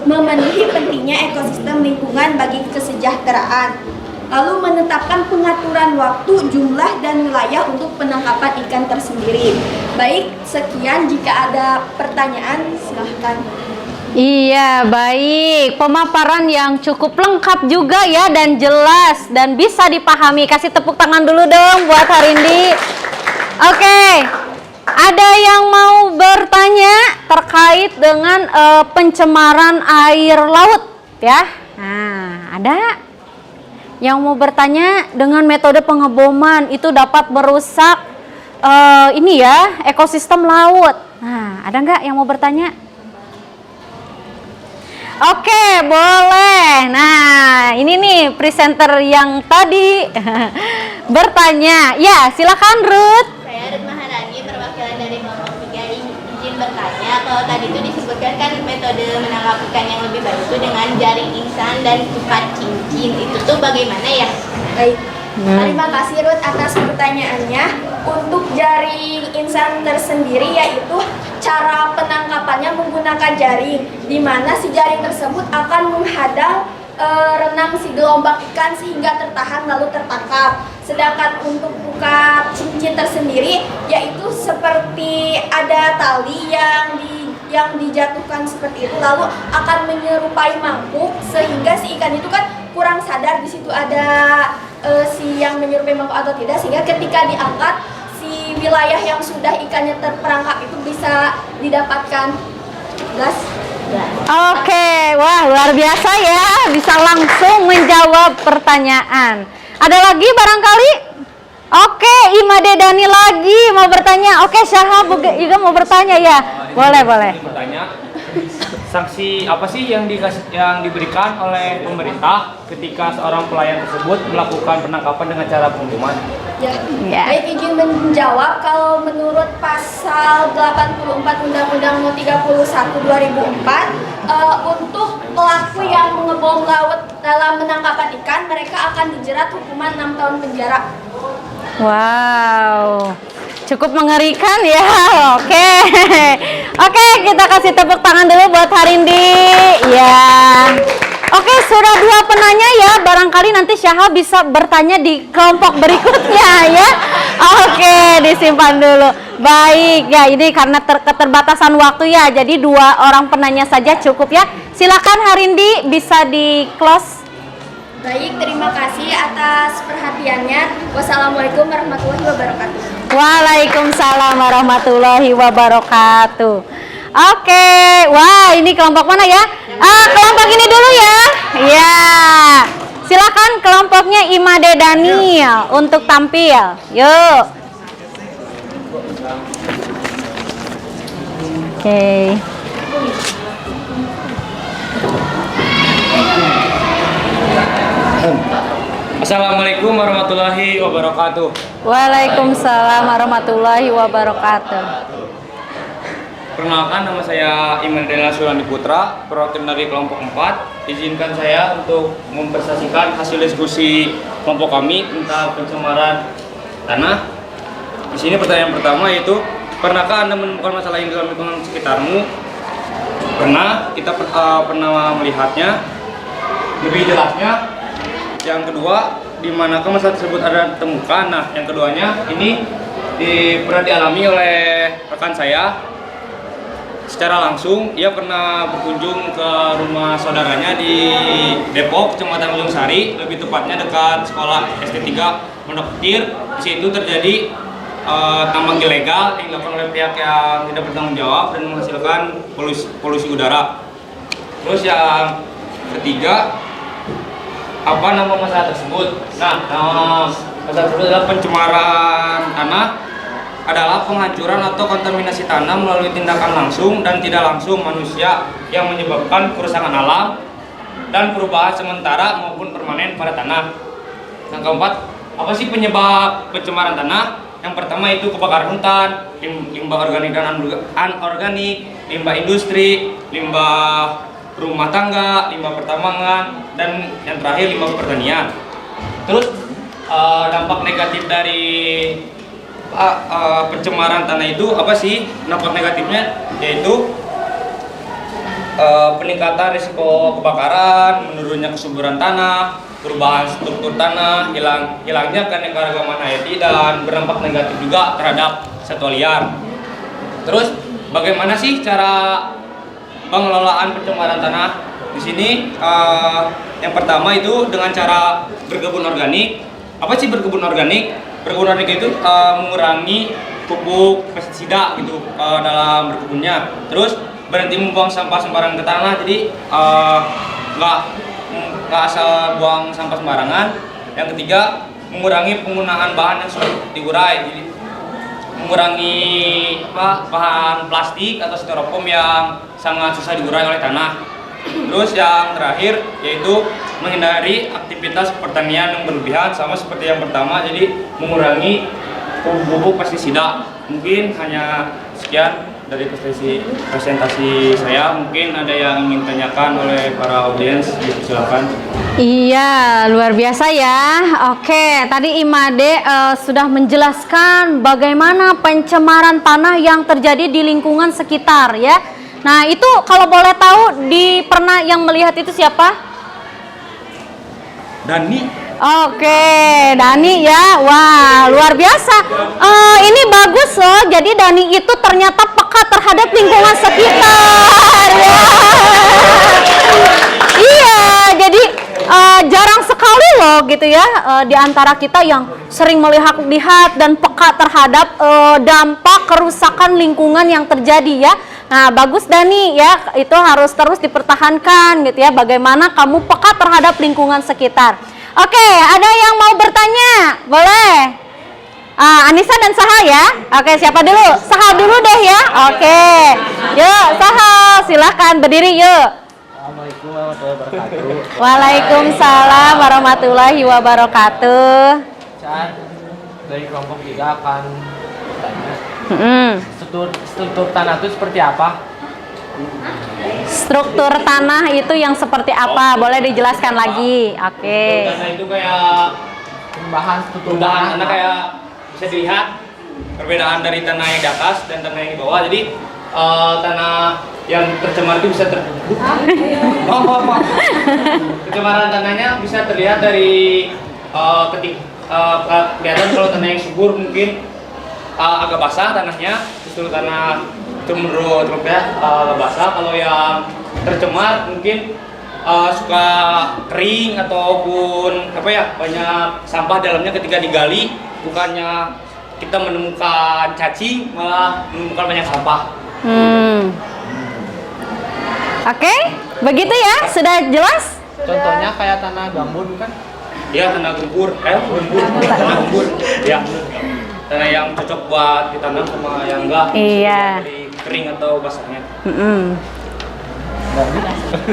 memenuhi pentingnya ekosistem lingkungan bagi kesejahteraan. Lalu menetapkan pengaturan waktu, jumlah, dan wilayah untuk penangkapan ikan tersendiri. Baik, sekian. Jika ada pertanyaan, silahkan. Iya, baik. Pemaparan yang cukup lengkap juga ya dan jelas dan bisa dipahami. Kasih tepuk tangan dulu dong buat Harindi. Oke. Ada yang mau bertanya terkait dengan pencemaran air laut ya? Nah, ada yang mau bertanya dengan metode pengeboman itu dapat merusak ini ya ekosistem laut. Nah, ada nggak yang mau bertanya? Oke, boleh. Nah, ini nih presenter yang tadi bertanya. Ya, silakan Ruth. Saya Ruth Maharani, perwakilan dari kelompok 3, izin bertanya. Kalau tadi itu disebutkan kan metode menangkap ikan yang lebih baik itu dengan jaring insan dan pukat cincin. Itu tuh bagaimana ya? Baik. Terima kasih Ruth atas pertanyaannya. Untuk jaring insan tersendiri yaitu cara penangkapannya menggunakan jaring, di mana si jaring tersebut akan menghadang renang si gelombang ikan sehingga tertahan lalu tertangkap. Sedangkan untuk buka cincin tersendiri yaitu seperti ada tali yang dijatuhkan seperti itu lalu akan menyerupai mangkuk sehingga si ikan itu kan kurang sadar di situ ada si yang menyerupai mangkuk atau tidak, sehingga ketika diangkat si wilayah yang sudah ikannya terperangkap itu bisa didapatkan. Gas. Oke, wah luar biasa ya, bisa langsung menjawab pertanyaan. Ada lagi barangkali? Oke, Imade Dani lagi mau bertanya. Oke, Syahab juga mau bertanya ya. Boleh. Bertanya, sanksi apa sih yang diberikan oleh pemerintah ketika seorang pelayan tersebut melakukan penangkapan dengan cara penghukuman? Ya. Baik, izin menjawab. Kalau menurut pasal 84 Undang-Undang No 31 2004, untuk pelaku yang mengebom laut dalam penangkapan ikan, mereka akan dijerat hukuman 6 tahun penjara. Wow, cukup mengerikan ya. Oke, kita kasih tepuk tangan dulu buat Harindi. Ya. Oke, sudah 2 penanya ya. Barangkali nanti Syahab bisa bertanya di kelompok berikutnya ya. Oke, disimpan dulu. Baik ya, ini karena keterbatasan waktu ya. Jadi 2 orang penanya saja cukup ya. Silakan Harindi, bisa di close. Baik, terima kasih atas perhatiannya. Wassalamualaikum warahmatullahi wabarakatuh. Waalaikumsalam warahmatullahi wabarakatuh. Oke, wah ini kelompok mana ya? Kelompok ini dulu ya. Ya, silakan kelompoknya Imade Daniel untuk tampil. Yuk. Oke. Assalamualaikum warahmatullahi wabarakatuh. Waalaikumsalam warahmatullahi wabarakatuh. Perkenalkan, nama saya Iman Dela Sulani Putra, perwakilan dari kelompok 4. Izinkan saya untuk mempresentasikan hasil diskusi kelompok kami tentang pencemaran tanah. Di sini pertanyaan pertama yaitu, pernahkah Anda menemukan masalah yang dalam lingkungan sekitarmu? Pernah, kita pernah melihatnya. Lebih jelasnya, yang kedua, di manakah masalah tersebut ada ditemukan? Nah, yang keduanya ini pernah dialami oleh rekan saya. Secara langsung, ia pernah berkunjung ke rumah saudaranya di Depok, Kecamatan Ujung Sari, lebih tepatnya dekat sekolah SD 3 Pondok Petir. Di situ terjadi tambang ilegal yang dilakukan oleh pihak yang tidak bertanggung jawab dan menghasilkan polusi udara. Terus yang ketiga, apa nama masalah tersebut? Nah, nama masalah tersebut adalah pencemaran tanah, adalah penghancuran atau kontaminasi tanah melalui tindakan langsung dan tidak langsung manusia yang menyebabkan kerusakan alam dan perubahan sementara maupun permanen pada tanah. Yang keempat, apa sih penyebab pencemaran tanah? Yang pertama itu kebakaran hutan, limbah organik dan anorganik, limbah industri, limbah rumah tangga, limbah pertambangan, dan yang terakhir limbah pertanian. Terus dampak negatif dari pencemaran tanah itu apa sih? Dampak negatifnya yaitu peningkatan risiko kebakaran, menurunnya kesuburan tanah, perubahan struktur tanah, hilangnya keanekaragaman hayati, dan berdampak negatif juga terhadap satwa liar. Terus bagaimana sih cara pengelolaan pencemaran tanah? Di sini yang pertama itu dengan cara berkebun organik. Apa sih berkebun organik? Berkebun organik itu mengurangi pupuk pestisida gitu dalam berkebunnya. Terus berhenti membuang sampah sembarangan ke tanah, jadi nggak asal buang sampah sembarangan. Yang ketiga, mengurangi penggunaan bahan yang sulit diurai, jadi mengurangi bahan plastik atau styrofoam yang sangat susah diurai oleh tanah. Terus yang terakhir yaitu menghindari aktivitas pertanian yang berlebihan, sama seperti yang pertama, jadi mengurangi pupuk pestisida. Mungkin hanya sekian dari presentasi saya. Mungkin ada yang ingin tanyakan oleh para audiens, silakan. Iya, luar biasa ya. Oke, tadi Imade sudah menjelaskan bagaimana pencemaran tanah yang terjadi di lingkungan sekitar ya. Nah, itu kalau boleh tahu pernah yang melihat itu siapa? Dani. Oke, Dani ya, wah luar biasa. Ini bagus loh. Jadi Dani itu ternyata peka terhadap lingkungan sekitar. Ya. Iya, jadi jarang sekali loh gitu ya di antara kita yang sering melihat dan peka terhadap dampak kerusakan lingkungan yang terjadi ya. Nah, bagus Dani ya, itu harus terus dipertahankan gitu ya. Bagaimana kamu peka terhadap lingkungan sekitar. Oke, ada yang mau bertanya? Boleh? Anissa dan Saha ya. Oke, siapa dulu? Saha dulu deh ya. Oke. Yuk, Saha, silahkan berdiri yuk. Assalamualaikum warahmatullahi wabarakatuh. Waalaikumsalam warahmatullahi wabarakatuh. Chan, dari kelompok 3 akan bertanya. Struktur tanah itu seperti apa? Struktur tanah itu yang seperti apa? Boleh dijelaskan lagi? Oke. Tanah itu kayak Bahan struktur perubahan tanah kayak bisa dilihat perbedaan dari tanah yang di atas dan tanah yang di bawah. Jadi tanah yang tercemar itu bisa pencemaran tanahnya bisa terlihat dari kelihatan kalau tanah yang subur mungkin agak basah tanahnya, justru tanah cenderung agak basah. Kalau yang tercemar mungkin suka kering ataupun banyak sampah dalamnya ketika digali, bukannya kita menemukan cacing malah menemukan banyak sampah. Oke, begitu ya, sudah jelas? Contohnya kayak tanah gambut kan? Ya, tanah gembur, tanah gembur, ya. Tanah yang cocok buat ditanam sama yang enggak. Iya. Dari kering atau basahnya.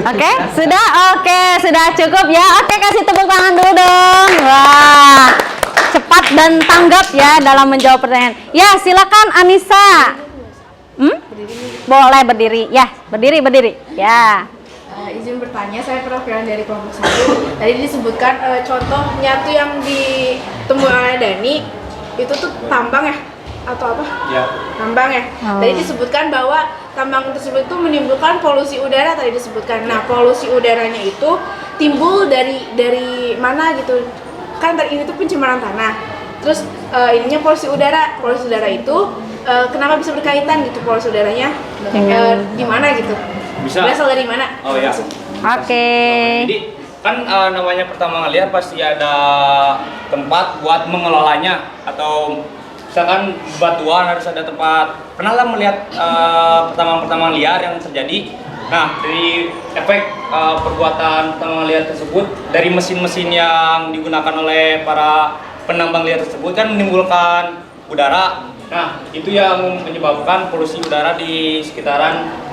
Oke, sudah cukup ya. Oke, kasih tepuk tangan dulu dong. Wah, cepat dan tanggap ya dalam menjawab pertanyaan. Ya, silakan Anissa. Boleh berdiri. Ya, berdiri. Ya. Izin bertanya, saya perwakilan dari kelompok 1. Tadi disebutkan contoh nyatu yang ditemui oleh Dani itu tuh tambang ya? Atau apa? Ya. Tambang ya? Tadi disebutkan bahwa tambang tersebut itu menimbulkan polusi udara tadi disebutkan. Nah, polusi udaranya itu timbul dari mana gitu? Kan ini tuh pencemaran tanah. Terus ininya polusi udara. Polusi udara itu kenapa bisa berkaitan gitu polusi udaranya? Di mana gitu? Bisa. Berasal dari mana? Oh ya. Oke. Jadi kan namanya pertama ngelihat pasti ada tempat buat mengelolanya, atau misalkan batuan harus ada tempat. Pernah lah melihat pertambangan liar yang terjadi. Nah, dari efek perbuatan pertambangan liar tersebut dari mesin-mesin yang digunakan oleh para penambang liar tersebut kan menimbulkan udara. Nah, itu yang menyebabkan polusi udara di sekitaran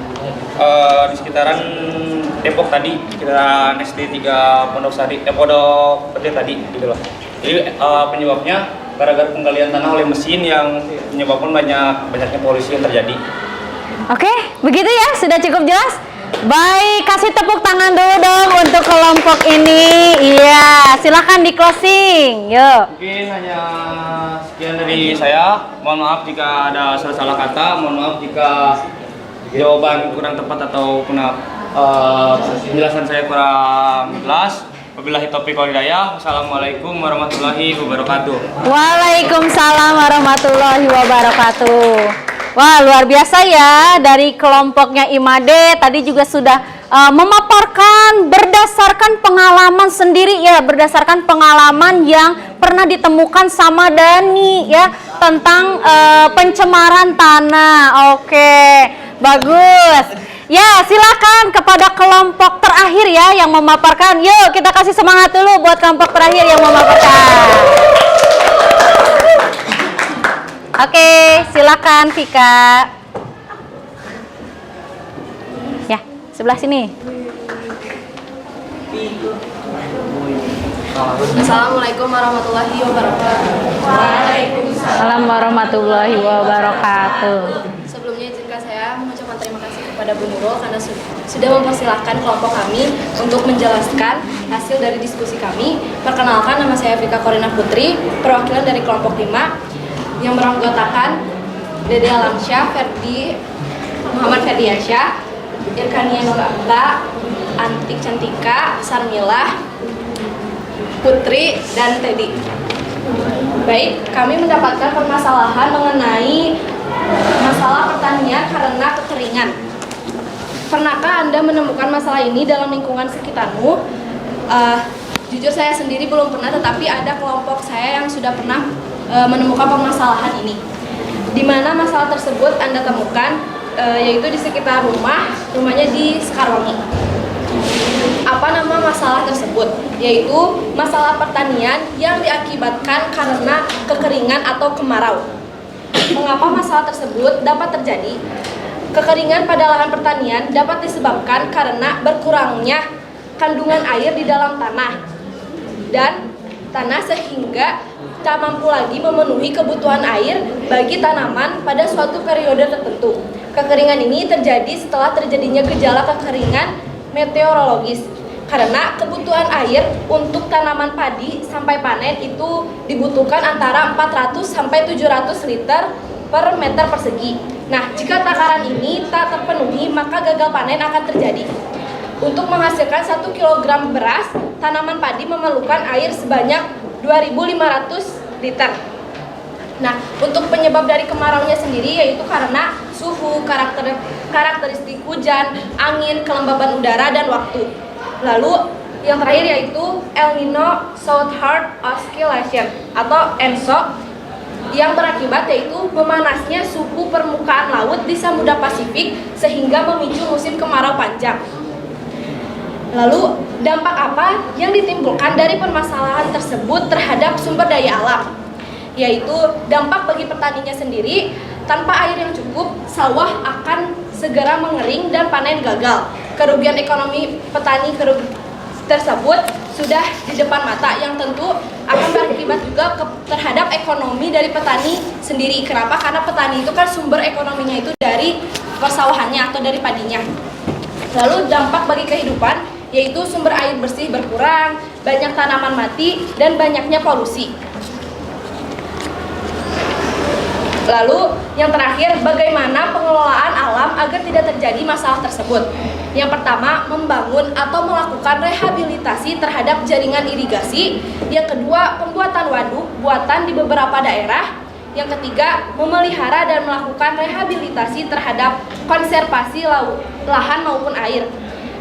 Depok tadi, sekitaran SD 3 Pondok Sari, Pondok Petir tadi gitu loh. Jadi penyebabnya gara-gara penggalian tanah oleh mesin yang menyebabkan banyaknya polusi yang terjadi. Oke, begitu ya, sudah cukup jelas. Baik, kasih tepuk tangan dulu dong untuk kelompok ini. Iya, silakan di closing. Yuk. Mungkin hanya sekian dari saya. Mohon maaf jika ada salah kata. Mohon maaf jika jawaban kurang tepat atau penjelasan saya kurang jelas. Wabillahi taufiq wal hidayah. Wassalamualaikum warahmatullahi wabarakatuh. Waalaikumsalam warahmatullahi wabarakatuh. Wah, luar biasa ya, dari kelompoknya Imade tadi juga sudah memaparkan berdasarkan pengalaman sendiri ya, berdasarkan pengalaman yang pernah ditemukan sama Dani ya tentang pencemaran tanah. Oke, bagus. Ya, silakan kepada kelompok terakhir ya yang memaparkan. Yuk, kita kasih semangat dulu buat kelompok terakhir yang memaparkan. Oke, silakan Vika. Ya, sebelah sini. Assalamualaikum warahmatullahi wabarakatuh. Waalaikumsalam warahmatullahi wabarakatuh. Sebelumnya izinkan saya mengucapkan terima kasih kepada Bu Nurul karena sudah mempersilahkan kelompok kami untuk menjelaskan hasil dari diskusi kami. Perkenalkan, nama saya Vika Korina Putri, perwakilan dari kelompok 5 yang beranggotakan Dede Alamsyah, Muhammad Ferdiansyah, Irkania Nuranta, Antik Cantika, Sarmilah, Putri, dan Teddy. Baik, kami mendapatkan permasalahan mengenai masalah pertanian karena kekeringan. Pernahkah Anda menemukan masalah ini dalam lingkungan sekitarmu? Jujur saya sendiri belum pernah, tetapi ada kelompok saya yang sudah pernah menemukan permasalahan ini. Di mana masalah tersebut Anda temukan, yaitu di sekitar rumahnya di Sekarwangi. Apa nama masalah tersebut? Yaitu masalah pertanian yang diakibatkan karena kekeringan atau kemarau. Mengapa masalah tersebut dapat terjadi? Kekeringan pada lahan pertanian dapat disebabkan karena berkurangnya kandungan air di dalam tanah dan tanah sehingga tak mampu lagi memenuhi kebutuhan air bagi tanaman pada suatu periode tertentu. Kekeringan ini terjadi setelah terjadinya gejala kekeringan meteorologis karena kebutuhan air untuk tanaman padi sampai panen itu dibutuhkan antara 400 sampai 700 liter per meter persegi. Nah, jika takaran ini tak terpenuhi, maka gagal panen akan terjadi. Untuk menghasilkan 1 kg beras, tanaman padi memerlukan air sebanyak 2.500 liter. Nah, untuk penyebab dari kemaraunya sendiri yaitu karena suhu, karakteristik hujan, angin, kelembaban udara, dan waktu. Lalu yang terakhir yaitu El Nino Southern Oscillation atau ENSO yang berakibat yaitu memanasnya suhu permukaan laut di Samudra Pasifik sehingga memicu musim kemarau panjang. Lalu dampak apa yang ditimbulkan dari permasalahan tersebut terhadap sumber daya alam? Yaitu dampak bagi petaninya sendiri, tanpa air yang cukup, sawah akan segera mengering dan panen gagal. Kerugian ekonomi petani tersebut sudah di depan mata yang tentu akan berakibat juga terhadap ekonomi dari petani sendiri. Kenapa? Karena petani itu kan sumber ekonominya itu dari persawahannya atau dari padinya. Lalu dampak bagi kehidupan yaitu sumber air bersih berkurang, banyak tanaman mati, dan banyaknya polusi. Lalu yang terakhir, bagaimana pengelolaan alam agar tidak terjadi masalah tersebut? Yang pertama, membangun atau melakukan rehabilitasi terhadap jaringan irigasi. Yang kedua, pembuatan waduk buatan di beberapa daerah. Yang ketiga, memelihara dan melakukan rehabilitasi terhadap konservasi lahan maupun air.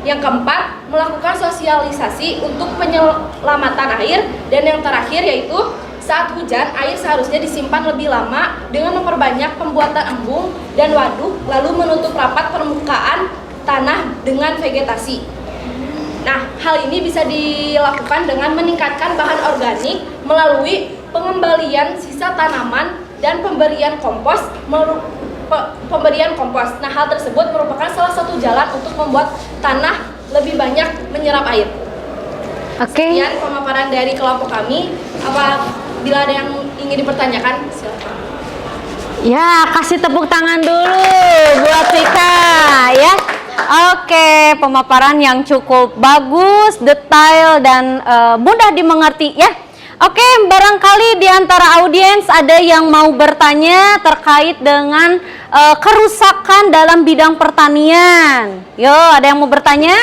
Yang keempat, melakukan sosialisasi untuk penyelamatan air. Dan yang terakhir yaitu saat hujan, air seharusnya disimpan lebih lama dengan memperbanyak pembuatan embung dan waduk, lalu menutup rapat permukaan tanah dengan vegetasi. Nah, hal ini bisa dilakukan dengan meningkatkan bahan organik melalui pengembalian sisa tanaman dan pemberian kompos. Nah, hal tersebut merupakan salah satu jalan untuk membuat tanah lebih banyak menyerap air. Oke. Sekian pemaparan dari kelompok kami. Bila ada yang ingin dipertanyakan, silakan. Ya, kasih tepuk tangan dulu buat Vika ya. Oke, pemaparan yang cukup bagus, detail, dan mudah dimengerti ya. Oke, barangkali di antara audiens ada yang mau bertanya terkait dengan kerusakan dalam bidang pertanian. Yo, ada yang mau bertanya?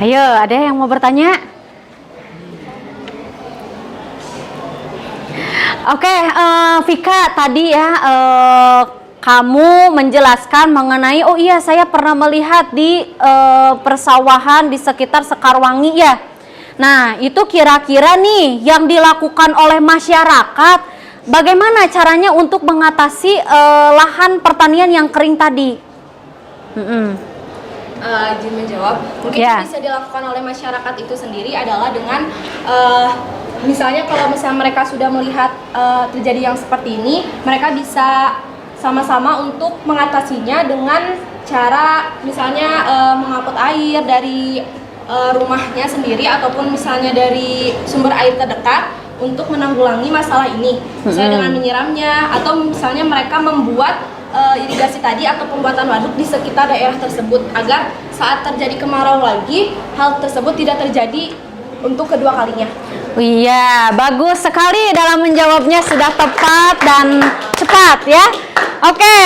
Ayo, ada yang mau bertanya? Oke, Vika, tadi ya kamu menjelaskan mengenai, oh iya saya pernah melihat di persawahan di sekitar Sekarwangi ya. Nah, itu kira-kira nih yang dilakukan oleh masyarakat, bagaimana caranya untuk mengatasi lahan pertanian yang kering tadi? Izin menjawab, mungkin Ya. bisa dilakukan oleh masyarakat itu sendiri adalah dengan misalnya kalau misalnya mereka sudah melihat terjadi yang seperti ini, mereka bisa sama-sama untuk mengatasinya dengan cara misalnya mengangkut air dari rumahnya sendiri ataupun misalnya dari sumber air terdekat untuk menanggulangi masalah ini. Misalnya dengan menyiramnya atau misalnya mereka membuat irigasi tadi atau pembuatan waduk di sekitar daerah tersebut agar saat terjadi kemarau lagi hal tersebut tidak terjadi untuk kedua kalinya. Iya, bagus sekali dalam menjawabnya, sudah tepat dan cepat ya. Oke,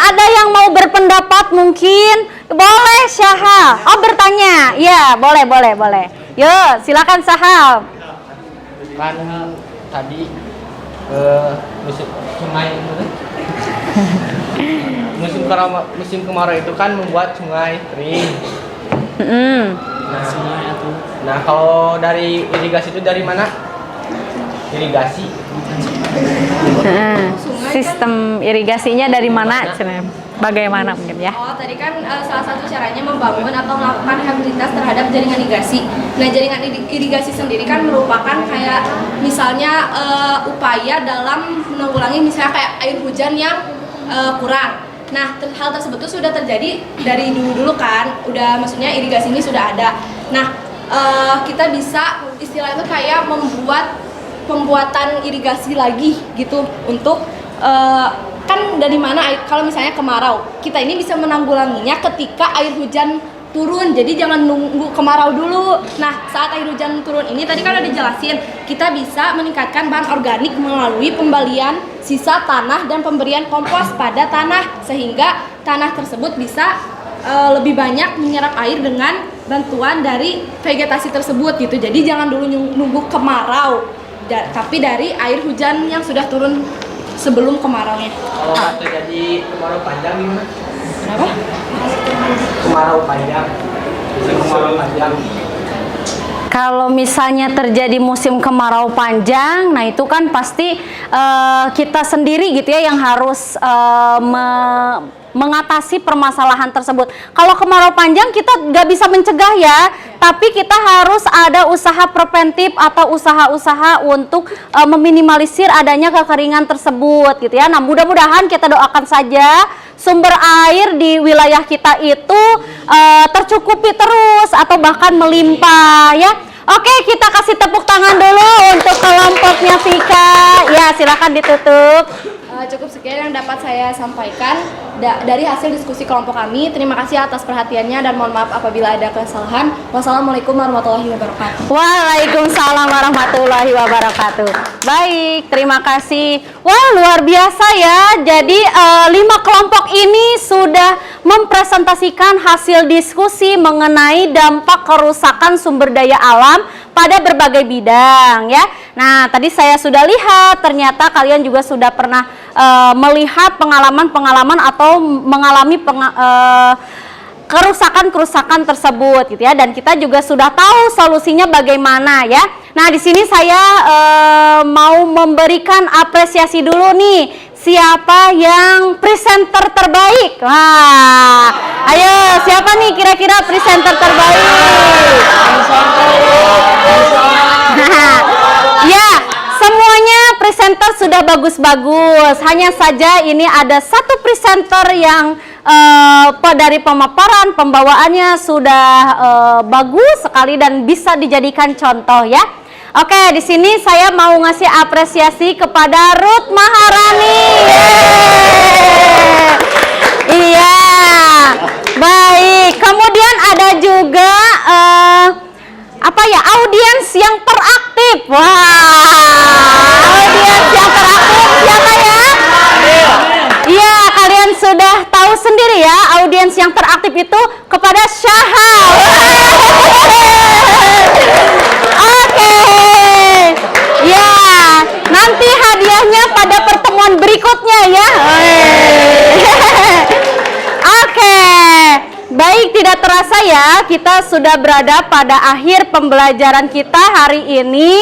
ada yang mau berpendapat mungkin? Boleh Syaha. Oh, bertanya. Ya, Ya, boleh. Yuk, silakan Sahal. Kan tadi musim kemarau itu kan membuat sungai kering. Nah, kalau dari irigasi itu dari mana? Irigasi. Sistem irigasinya dari mana? Bagaimana mungkin ya? Oh, tadi kan salah satu caranya membangun atau melakukan rehabilitas terhadap jaringan irigasi. Nah, jaringan irigasi sendiri kan merupakan kayak misalnya upaya dalam menanggulangi misalnya kayak air hujan yang kurang. Nah, hal tersebut tuh sudah terjadi dari dulu kan, udah maksudnya irigasi ini sudah ada. Nah, kita bisa istilah itu kayak pembuatan irigasi lagi gitu untuk kan dari mana kalau misalnya kemarau, kita ini bisa menanggulanginya ketika air hujan turun, jadi jangan nunggu kemarau dulu. Nah, saat air hujan turun ini tadi kan udah dijelasin, kita bisa meningkatkan bahan organik melalui pembalian sisa tanah dan pemberian kompos pada tanah, sehingga tanah tersebut bisa lebih banyak menyerap air dengan bantuan dari vegetasi tersebut gitu. Jadi jangan dulu nunggu kemarau, tapi dari air hujan yang sudah turun sebelum kemaraunya. Kalau terjadi kemarau panjang gimana? Kenapa? Kemarau panjang. Kalau misalnya terjadi musim kemarau panjang, nah itu kan pasti kita sendiri gitu ya yang harus mengatasi permasalahan tersebut. Kalau kemarau panjang kita nggak bisa mencegah ya, tapi kita harus ada usaha preventif atau usaha-usaha untuk meminimalisir adanya kekeringan tersebut gitu ya. Nah, mudah-mudahan kita doakan saja sumber air di wilayah kita itu tercukupi terus atau bahkan melimpah ya. Oke, kita kasih tepuk tangan dulu untuk kelompoknya Vika. Ya, silakan ditutup. Cukup sekian yang dapat saya sampaikan dari hasil diskusi kelompok kami. Terima kasih atas perhatiannya dan mohon maaf apabila ada kesalahan. Wassalamualaikum warahmatullahi wabarakatuh. Waalaikumsalam warahmatullahi wabarakatuh. Baik, terima kasih. Wah, luar biasa ya. Jadi 5 kelompok ini sudah mempresentasikan hasil diskusi mengenai dampak kerusakan sumber daya alam pada berbagai bidang ya. Nah, tadi saya sudah lihat ternyata kalian juga sudah pernah melihat pengalaman-pengalaman atau mengalami kerusakan-kerusakan tersebut gitu ya, dan kita juga sudah tahu solusinya bagaimana ya. Nah, di sini saya mau memberikan apresiasi dulu nih, siapa yang presenter terbaik? Wah, ayo siapa nih kira-kira presenter terbaik? Ya, semuanya presenter sudah bagus-bagus. Hanya saja ini ada satu presenter yang dari pemaparan pembawaannya sudah bagus sekali dan bisa dijadikan contoh ya. Oke, di sini saya mau ngasih apresiasi kepada Ruth Maharani. Iya, baik. Kemudian ada juga audiens yang teraktif. Wah, audiens yang teraktif siapa ya? Iya, kalian sudah tahu sendiri ya, audiens yang teraktif itu kepada Syahal. Oke. Ya, nanti hadiahnya pada pertemuan berikutnya ya. Oke. Baik, tidak terasa ya, kita sudah berada pada akhir pembelajaran kita hari ini.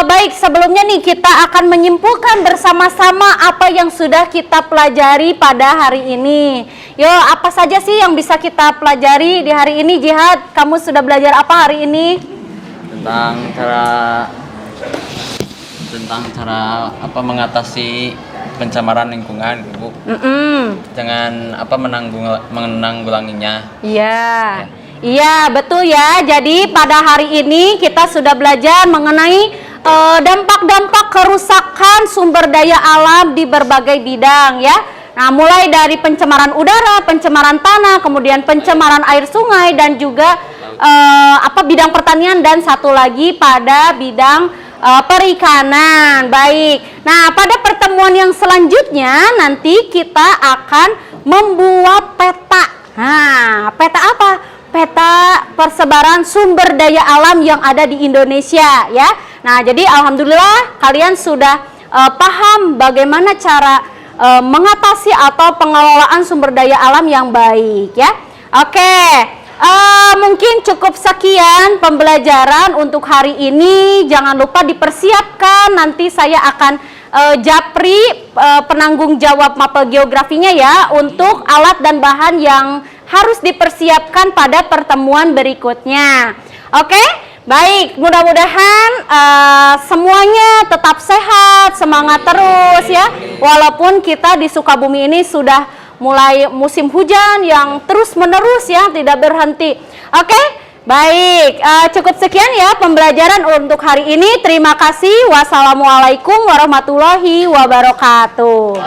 Baik, sebelumnya nih kita akan menyimpulkan bersama-sama apa yang sudah kita pelajari pada hari ini. Yo, apa saja sih yang bisa kita pelajari di hari ini, Jihad? Kamu sudah belajar apa hari ini? Tentang cara mengatasi pencemaran lingkungan, Bu. Jangan menanggulanginya. Iya. Iya, betul ya. Jadi pada hari ini kita sudah belajar mengenai dampak-dampak kerusakan sumber daya alam di berbagai bidang ya. Nah, mulai dari pencemaran udara, pencemaran tanah, kemudian pencemaran air sungai dan juga bidang pertanian, dan satu lagi pada bidang perikanan. Baik. Nah, pada pertemuan yang selanjutnya nanti kita akan membuat peta. Nah, peta apa? Peta persebaran sumber daya alam yang ada di Indonesia ya. Nah, jadi alhamdulillah kalian sudah paham bagaimana cara mengatasi atau pengelolaan sumber daya alam yang baik ya. Oke. Mungkin cukup sekian pembelajaran untuk hari ini. Jangan lupa dipersiapkan, nanti saya akan japri penanggung jawab mapel geografinya ya untuk alat dan bahan yang harus dipersiapkan pada pertemuan berikutnya. Oke, baik, mudah-mudahan semuanya tetap sehat, semangat terus ya. Walaupun kita di Sukabumi ini sudah mulai musim hujan yang terus menerus ya, tidak berhenti. Oke, baik, cukup sekian ya pembelajaran untuk hari ini. Terima kasih. Wassalamualaikum warahmatullahi wabarakatuh.